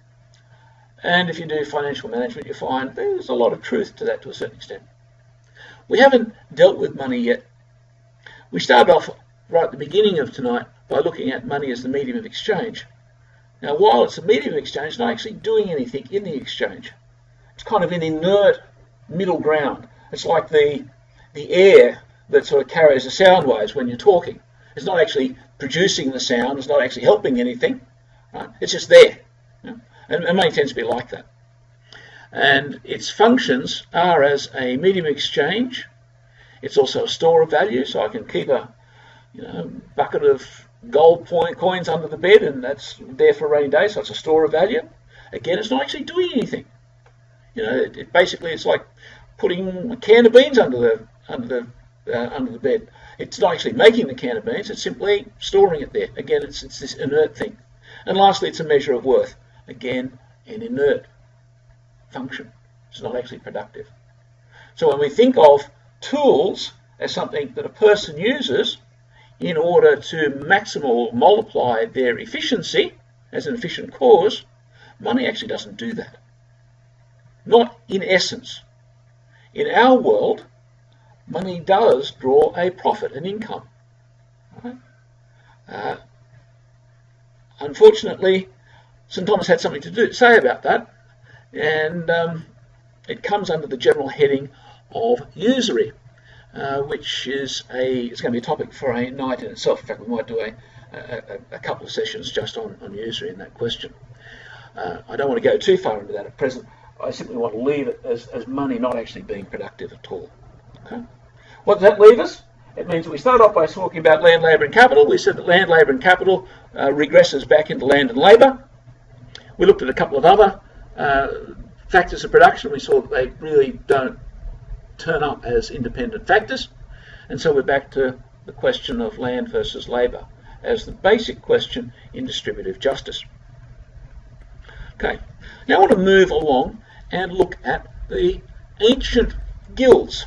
And if you do financial management, you find there's a lot of truth to that to a certain extent. We haven't dealt with money yet. We started off right at the beginning of tonight by looking at money as the medium of exchange. Now, while it's a medium of exchange, it's not actually doing anything in the exchange. It's kind of an inert middle ground. It's like the air that sort of carries the sound waves when you're talking. It's not actually producing the sound. It's not actually helping anything. Right? It's just there. And money tends to be like that. And its functions are as a medium of exchange. It's also a store of value, so I can keep a bucket of gold coins under the bed, and that's there for a rainy day, so it's a store of value. Again, it's not actually doing anything. Basically it's like putting a can of beans under the bed. It's not actually making the can of beans, it's simply storing it there. Again, it's this inert thing. And lastly, it's a measure of worth. Again, an inert function. It's not actually productive. So when we think of tools as something that a person uses in order to maximal multiply their efficiency as an efficient cause, money actually doesn't do that. Not in essence. In our world, money does draw a profit, an income. Right? Unfortunately, St. Thomas had something to say about that, and it comes under the general heading of usury, which is it's going to be a topic for a night in itself. In fact, we might do a couple of sessions just on usury and that question. I don't want to go too far into that at present. I simply want to leave it as money not actually being productive at all. Okay? What does that leave us? It means that we start off by talking about land, labour and capital. We said that land, labour and capital regresses back into land and labour. We looked at a couple of other factors of production. We saw that they really don't turn up as independent factors. And so we're back to the question of land versus labour as the basic question in distributive justice. Okay, now I want to move along and look at the ancient guilds.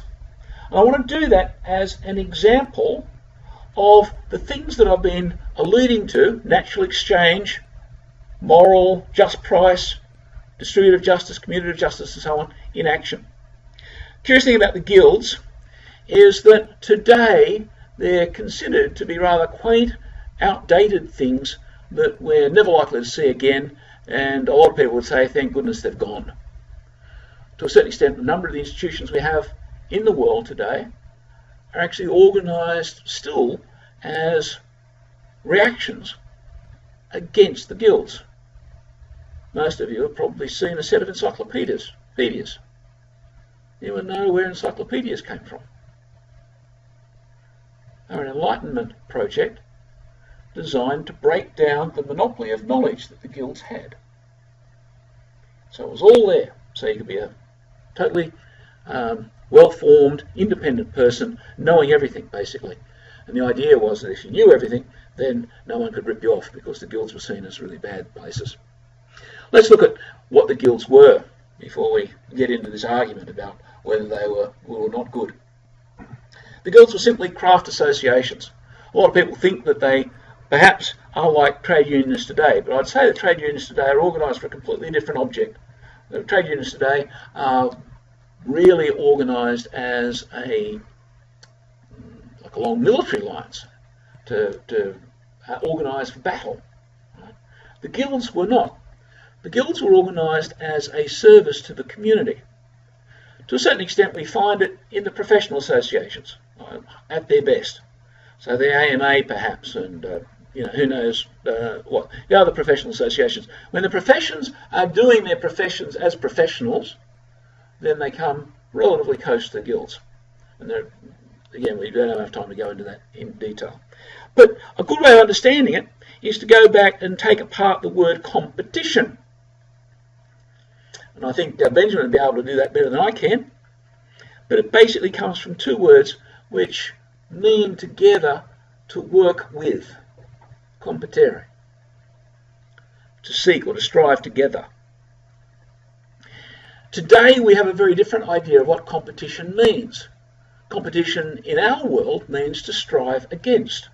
And I want to do that as an example of the things that I've been alluding to: natural exchange, moral, just price, distributive justice, commutative justice, and so on, in action. Curious thing about the guilds is that today they're considered to be rather quaint, outdated things that we're never likely to see again, and a lot of people would say, thank goodness they've gone. To a certain extent, a number of the institutions we have in the world today are actually organised still as reactions against the guilds. Most of you have probably seen a set of encyclopedias. Anyone know where encyclopedias came from? They're an Enlightenment project designed to break down the monopoly of knowledge that the guilds had. So it was all there. So you could be a totally well-formed, independent person knowing everything, basically. And the idea was that if you knew everything, then no one could rip you off, because the guilds were seen as really bad places. Let's look at what the guilds were before we get into this argument about whether they were good or not good. The guilds were simply craft associations. A lot of people think that they perhaps are like trade unionists today, but I'd say that trade unionists today are organised for a completely different object. The trade unionists today are really organised as like along military lines to organise for battle. Right? The guilds were not. The guilds were organised as a service to the community. To a certain extent, we find it in the professional associations at their best. So the AMA perhaps, and who knows what, the other professional associations. When the professions are doing their professions as professionals, then they come relatively close to the guilds. And again, we don't have enough time to go into that in detail. But a good way of understanding it is to go back and take apart the word competition. And I think Benjamin will be able to do that better than I can. But it basically comes from two words which mean together to work with. Competere. To seek or to strive together. Today we have a very different idea of what competition means. Competition in our world means to strive against.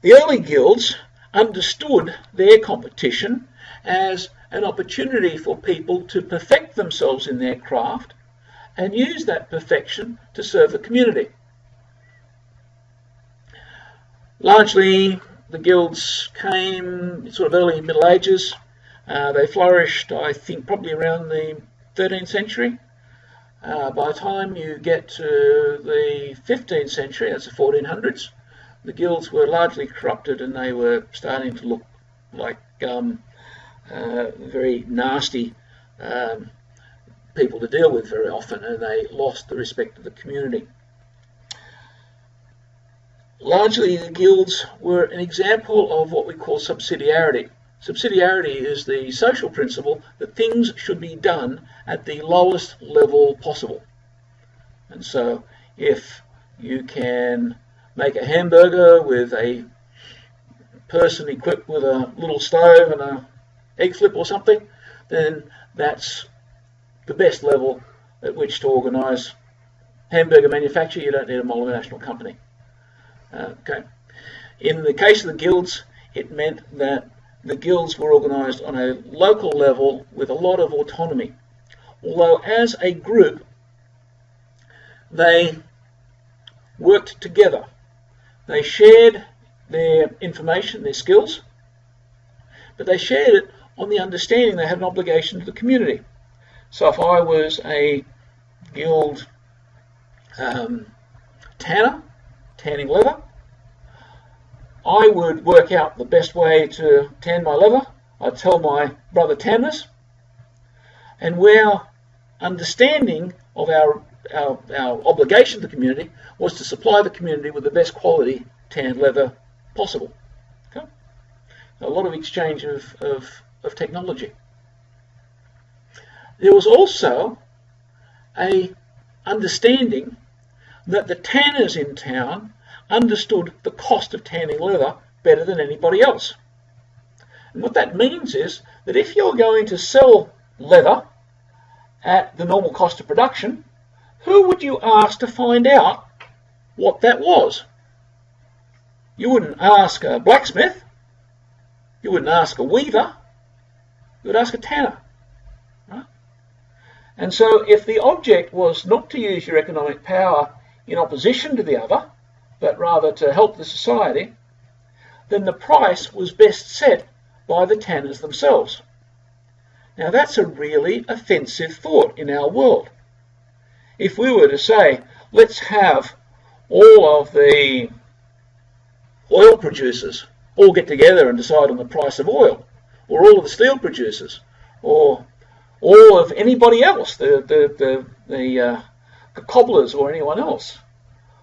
The early guilds understood their competition as an opportunity for people to perfect themselves in their craft and use that perfection to serve the community. Largely, the guilds came sort of early Middle Ages. They flourished, I think, probably around the 13th century. By the time you get to the 15th century, that's the 1400s, the guilds were largely corrupted and they were starting to look like very nasty people to deal with very often, and they lost the respect of the community. Largely, the guilds were an example of what we call subsidiarity. Subsidiarity is the social principle that things should be done at the lowest level possible. And so if you can make a hamburger with a person equipped with a little stove and an egg flip or something, then that's the best level at which to organise hamburger manufacturer, you don't need a multinational company. Okay. In the case of the guilds, it meant that the guilds were organised on a local level with a lot of autonomy. Although as a group, they worked together. They shared their information, their skills, but they shared it on the understanding they had an obligation to the community. So if I was a guild tanner, tanning leather, I would work out the best way to tan my leather. I'd tell my brother tanners, and our understanding of our obligation to the community was to supply the community with the best quality tanned leather possible. Okay? A lot of exchange of technology. There was also a understanding that the tanners in town understood the cost of tanning leather better than anybody else. And what that means is that if you're going to sell leather at the normal cost of production, who would you ask to find out what that was? You wouldn't ask a blacksmith, you wouldn't ask a weaver, you would ask a tanner. Right? And so if the object was not to use your economic power in opposition to the other, but rather to help the society, then the price was best set by the tanners themselves. Now that's a really offensive thought in our world. If we were to say, let's have all of the oil producers all get together and decide on the price of oil, or all of the steel producers, or all of anybody else, the cobblers or anyone else,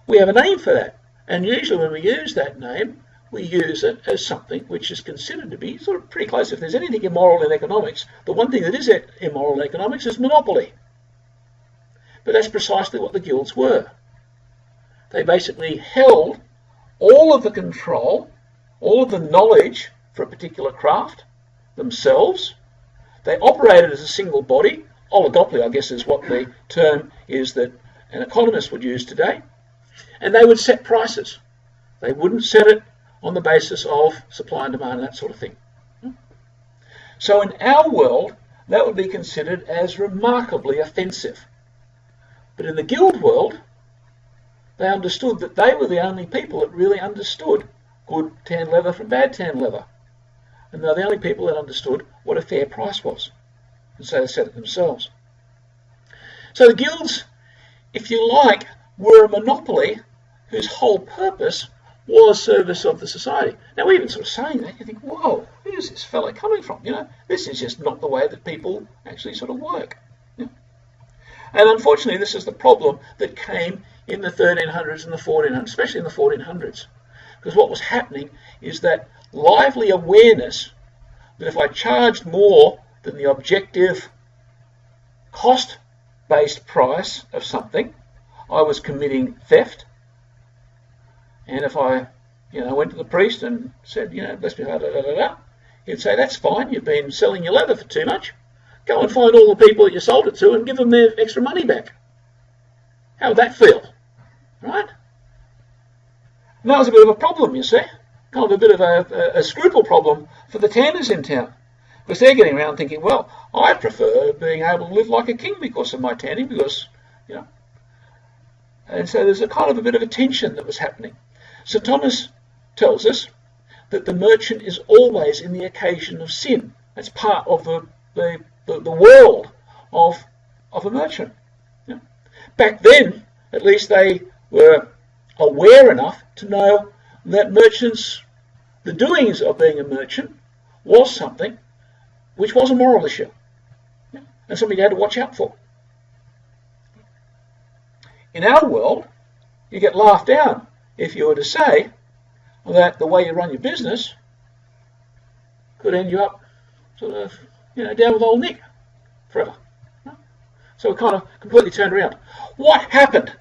we have a name for that. And usually when we use that name, we use it as something which is considered to be sort of pretty close. If there's anything immoral in economics, the one thing that is immoral in economics is monopoly. But that's precisely what the guilds were. They basically held all of the control, all of the knowledge for a particular craft themselves. They operated as a single body. Oligopoly, I guess, is what the term is that an economist would use today. And they would set prices. They wouldn't set it on the basis of supply and demand and that sort of thing. So in our world, that would be considered as remarkably offensive. But in the guild world, they understood that they were the only people that really understood good tan leather from bad tan leather. And they're the only people that understood what a fair price was. And so they set it themselves. So the guilds, if you like, were a monopoly whose whole purpose was service of the society. Now, even sort of saying that, you think, whoa, where's this fellow coming from? You know, this is just not the way that people actually sort of work. Yeah? And unfortunately, this is the problem that came in the 1300s and the 1400s, especially in the 1400s. Because what was happening is that lively awareness that if I charged more than the objective cost-based price of something, I was committing theft. And if I, went to the priest and said, bless me, he'd say, that's fine, you've been selling your leather for too much. Go and find all the people that you sold it to and give them their extra money back. How would that feel? Right? And that was a bit of a problem, you see. Kind of a bit of a scruple problem for the tanners in town. Because they're getting around thinking, well, I prefer being able to live like a king because of my tanning, because, And so there's a kind of a bit of a tension that was happening. St. Thomas tells us that the merchant is always in the occasion of sin. That's part of the world of a merchant. Yeah. Back then, at least they were aware enough to know that merchants, the doings of being a merchant, was something which was a moral issue. Yeah. And something you had to watch out for. In our world, you get laughed down if you were to say that the way you run your business could end you up sort of, down with old Nick forever. So we kind of completely turned around. What happened?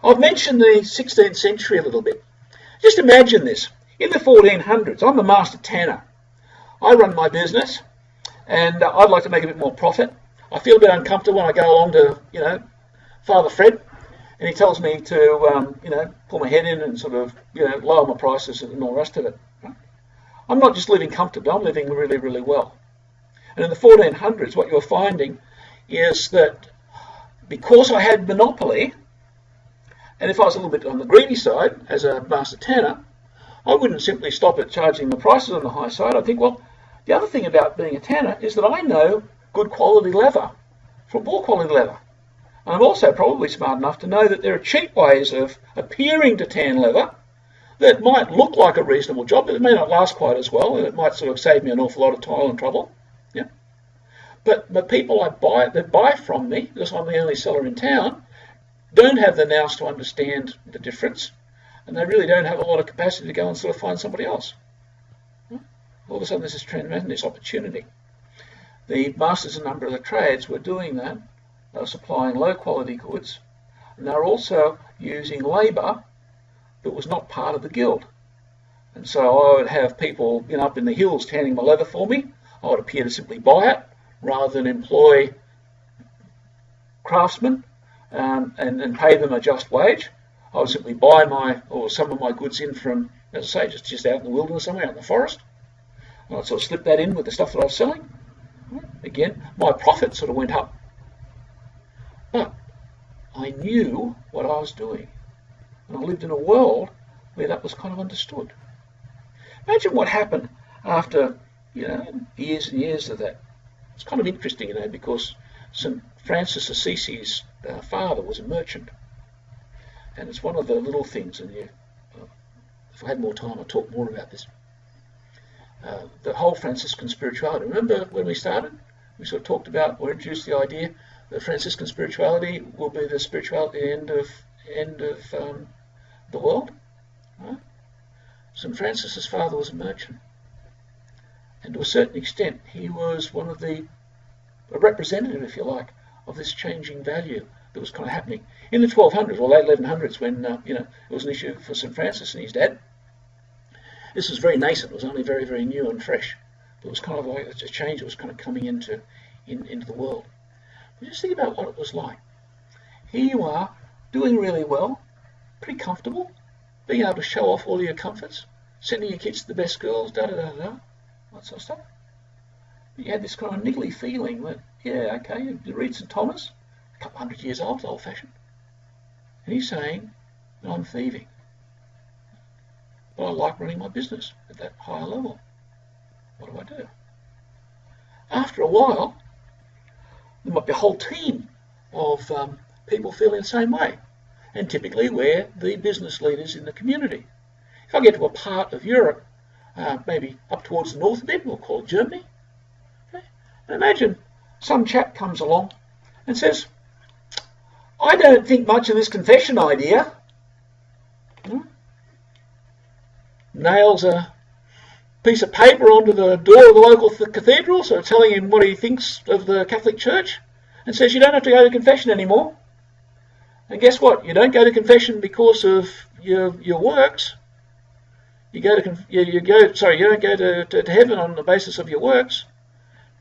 I've mentioned the 16th century a little bit. Just imagine this. In the 1400s, I'm a master tanner. I run my business and I'd like to make a bit more profit. I feel a bit uncomfortable when I go along to, Father Fred, and he tells me to, pull my head in and sort of, lower my prices and all the rest of it. Right? I'm not just living comfortably, I'm living really, really well. And in the 1400s, what you're finding is that because I had monopoly, and if I was a little bit on the greedy side as a master tanner, I wouldn't simply stop at charging the prices on the high side. I'd think, well, the other thing about being a tanner is that I know good quality leather from poor quality leather. And I'm also probably smart enough to know that there are cheap ways of appearing to tan leather that might look like a reasonable job, but it may not last quite as well, and it might sort of save me an awful lot of toil and trouble. Yeah. But the people that buy from me, because I'm the only seller in town, don't have the nous to understand the difference, and they really don't have a lot of capacity to go and sort of find somebody else. All of a sudden there's this tremendous opportunity. The masters in a number of the trades were doing that. They were supplying low quality goods, and they were also using labour that was not part of the guild. And so I would have people up in the hills tanning my leather for me. I would appear to simply buy it rather than employ craftsmen and pay them a just wage. I would simply buy some of my goods in from, as I say, just out in the wilderness somewhere, out in the forest. I'd sort of slip that in with the stuff that I was selling. Again, my profit sort of went up. But I knew what I was doing. And I lived in a world where that was kind of understood. Imagine what happened after, years and years of that. It's kind of interesting, because St. Francis Assisi's father was a merchant. And it's one of the little things, and if I had more time, I'd talk more about this. The whole Franciscan spirituality. Remember when we started? We sort of talked about or introduced the idea that Franciscan spirituality will be the spirituality end of the world. Right? St. Francis's father was a merchant, and to a certain extent, he was a representative, if you like, of this changing value that was kind of happening in the 1200s or late 1100s when it was an issue for St. Francis and his dad. This was very nascent. It was only very, very new and fresh. It was kind of like a change that was kind of coming into the world. But just think about what it was like. Here you are, doing really well, pretty comfortable, being able to show off all your comforts, sending your kids to the best schools, that sort of stuff. But you had this kind of niggly feeling that, yeah, okay, you read St. Thomas, a couple hundred years old, old-fashioned, and he's saying that I'm thieving. But I like running my business at that higher level. What do I do? After a while, there might be a whole team of people feeling the same way. And typically we're the business leaders in the community. If I get to a part of Europe, maybe up towards the north a bit, we'll call it Germany. Okay? And imagine some chap comes along and says, I don't think much of this confession idea. Nails a piece of paper onto the door of the local cathedral, so telling him what he thinks of the Catholic Church, and says you don't have to go to confession anymore. And guess what? You don't go to confession because of your works. You don't go to heaven on the basis of your works,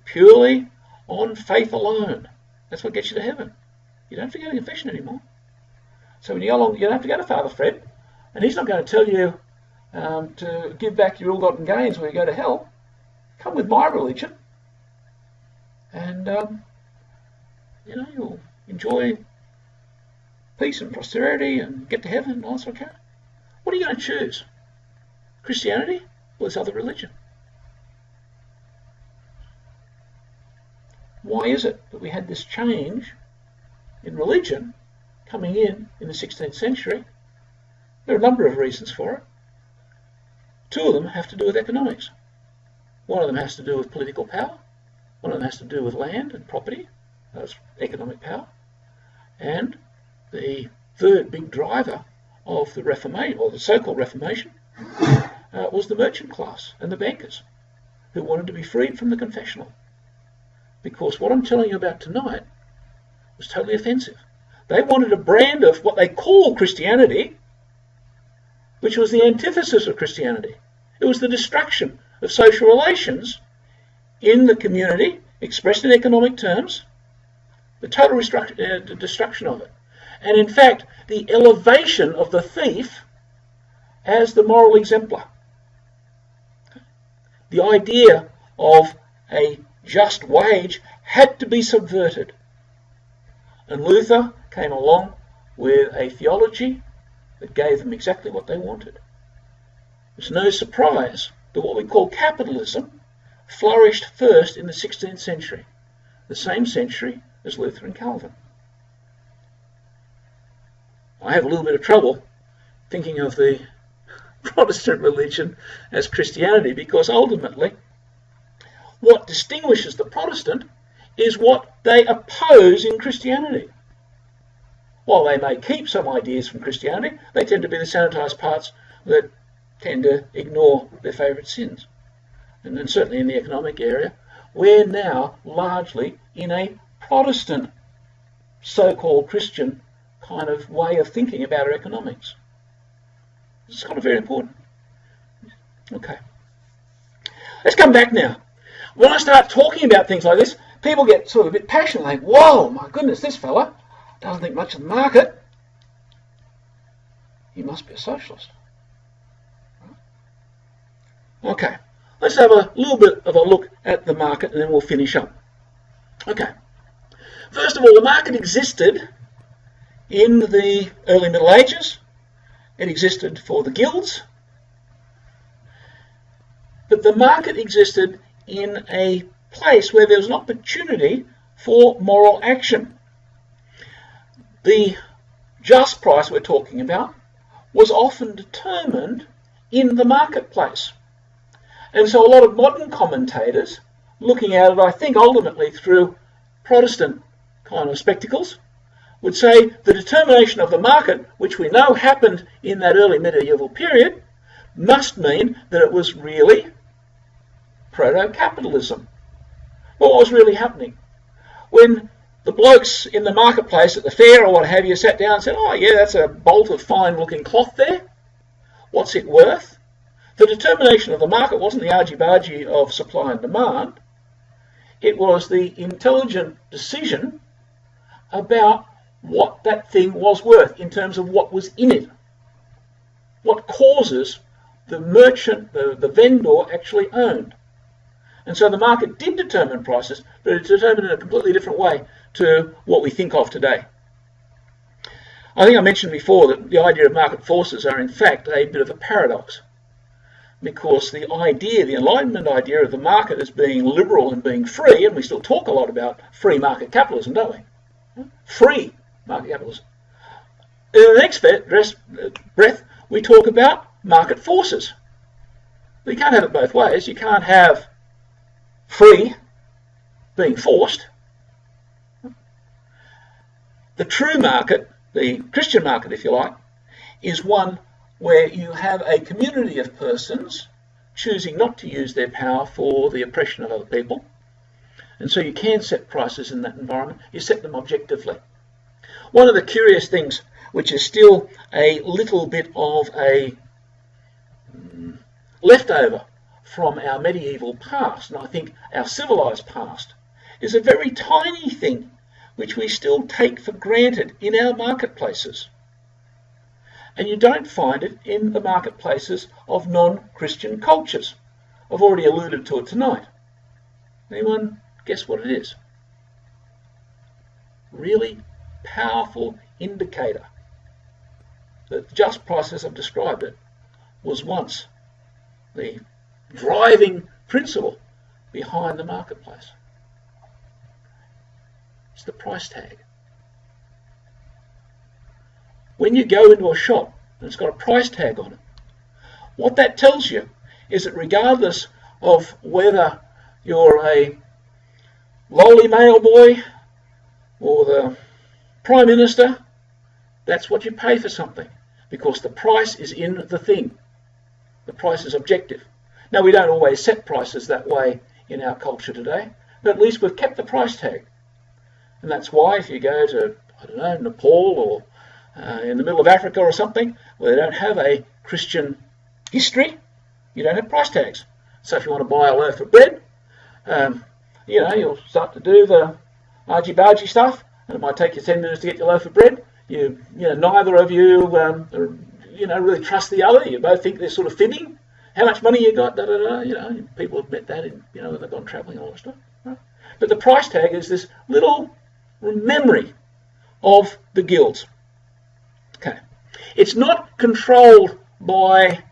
purely on faith alone. That's what gets you to heaven. You don't have to go to confession anymore. So when you go along, you don't have to go to Father Fred, and he's not going to tell you to give back your ill-gotten gains when you go to hell. Come with my religion, and you'll enjoy peace and prosperity and get to heaven and all that sort of kind. What are you going to choose? Christianity or this other religion? Why is it that we had this change in religion coming in the 16th century? There are a number of reasons for it. Two of them have to do with economics. One of them has to do with political power. One of them has to do with land and property. That's economic power. And the third big driver of the Reformation, or the so-called Reformation, was the merchant class and the bankers who wanted to be freed from the confessional. Because what I'm telling you about tonight was totally offensive. They wanted a brand of what they call Christianity, which was the antithesis of Christianity. It was the destruction of social relations in the community, expressed in economic terms, the total destruction of it. and in fact the elevation of the thief as the moral exemplar. The idea of a just wage had to be subverted. And Luther came along with a theology that gave them exactly what they wanted. It's no surprise that what we call capitalism flourished first in the 16th century, the same century as Luther and Calvin. I have a little bit of trouble thinking of the Protestant religion as Christianity, because ultimately what distinguishes the Protestant is what they oppose in Christianity. While they may keep some ideas from Christianity, they tend to be the sanitised parts that tend to ignore their favourite sins. And then certainly in the economic area, we're now largely in a Protestant, so-called Christian kind of way of thinking about our economics. It's kind of very important. Okay. Let's come back now. When I start talking about things like this, people get sort of a bit passionate. They think, whoa, my goodness, this fella doesn't think much of the market. He must be a socialist. Okay, let's have a little bit of a look at the market and then we'll finish up. Okay, first of all, the market existed in the early Middle Ages. It existed for the guilds. But the market existed in a place where there was an opportunity for moral action. The just price we're talking about was often determined in the marketplace. And so a lot of modern commentators, looking at it, I think ultimately through Protestant kind of spectacles, would say the determination of the market, which we know happened in that early medieval period, must mean that it was really proto-capitalism. Well, what was really happening? When the blokes in the marketplace at the fair or what have you sat down and said, oh yeah, that's a bolt of fine looking cloth there. What's it worth? The determination of the market wasn't the argy-bargy of supply and demand. It was the intelligent decision about what that thing was worth in terms of what was in it. What causes the merchant, the vendor actually owned. And so the market did determine prices, but it determined in a completely different way to what we think of today. I think I mentioned before that the idea of market forces are in fact a bit of a paradox, because the idea, the Enlightenment idea of the market as being liberal and being free, and we still talk a lot about free market capitalism, don't we? Free market capitalism. In the next breath, we talk about market forces. You can't have it both ways. You can't have free being forced. The true market, the Christian market if you like, is one where you have a community of persons choosing not to use their power for the oppression of other people. And so you can set prices in that environment. You set them objectively. One of the curious things, which is still a little bit of a leftover from our medieval past, and I think our civilized past, is a very tiny thing which we still take for granted in our marketplaces. And you don't find it in the marketplaces of non-Christian cultures. I've already alluded to it tonight. Anyone guess what it is? Really powerful indicator that just price as I've described it was once the driving principle behind the marketplace. It's the price tag. When you go into a shop and it's got a price tag on it, what that tells you is that regardless of whether you're a lowly mail boy or the Prime Minister, that's what you pay for something, because the price is in the thing. The price is objective. Now, we don't always set prices that way in our culture today, but at least we've kept the price tag. And that's why if you go to, I don't know, Nepal or in the middle of Africa or something, where they don't have a Christian history, you don't have price tags. So if you want to buy a loaf of bread, you'll start to do the argy-bargy stuff, and it might take you 10 minutes to get your loaf of bread. neither of you, really trust the other. You both think they're sort of fibbing. How much money you got? Da, da, da, people have met that when they've gone travelling and all that stuff. Right? But the price tag is this little memory of the guilds. Okay, it's not controlled by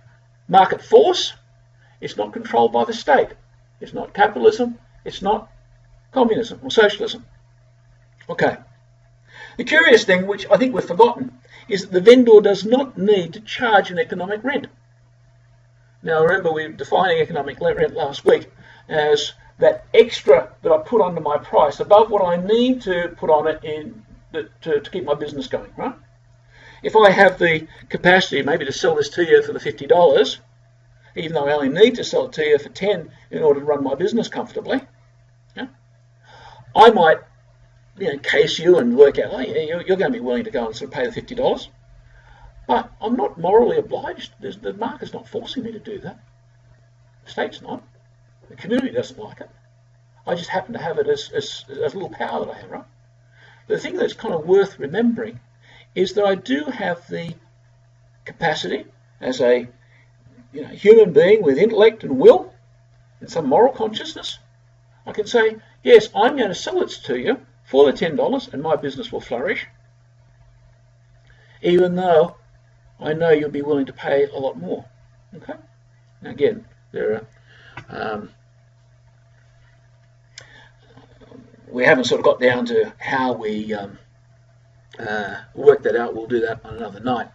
market force. It's not controlled by the state. It's not capitalism. It's not communism or socialism. Okay. The curious thing, which I think we've forgotten, is that the vendor does not need to charge an economic rent. Now, remember, we were defining economic rent last week as that extra that I put onto my price above what I need to put on it to keep my business going, right? If I have the capacity maybe to sell this to you for the $50, even though I only need to sell it to you for $10 in order to run my business comfortably, I might case you and work out, you're going to be willing to go and sort of pay the $50. But I'm not morally obliged. The market's not forcing me to do that. The state's not. The community doesn't like it. I just happen to have it as a little power that I have, right? The thing that's kind of worth remembering is that I do have the capacity as a human being with intellect and will and some moral consciousness. I can say, yes, I'm going to sell it to you for the $10 and my business will flourish, even though I know you'll be willing to pay a lot more. Okay. Now again, there are we haven't sort of got down to how we work that out. We'll do that on another night.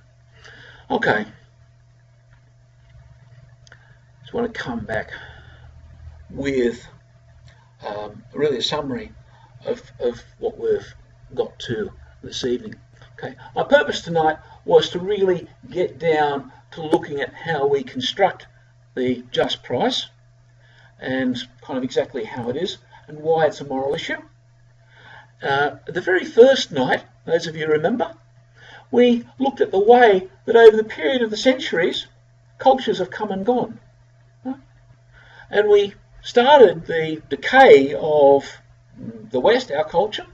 Okay. Just want to come back with really a summary of what we've got to this evening. Okay. My purpose tonight was to really get down to looking at how we construct the just price and kind of exactly how it is and why it's a moral issue. The very first night, those of you remember, we looked at the way that over the period of the centuries, cultures have come and gone. Right? And we started the decay of the West, our culture,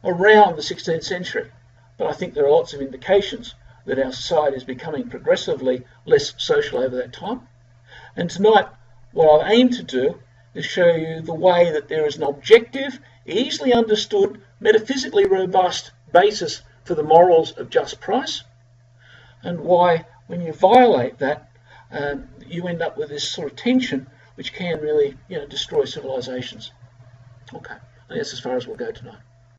around the 16th century. But I think there are lots of indications that our society is becoming progressively less social over that time. And tonight, what I've aimed to do is show you the way that there is an objective, easily understood, metaphysically robust basis for the morals of just price, and why, when you violate that, you end up with this sort of tension which can really destroy civilizations. Okay, I think that's as far as we'll go tonight.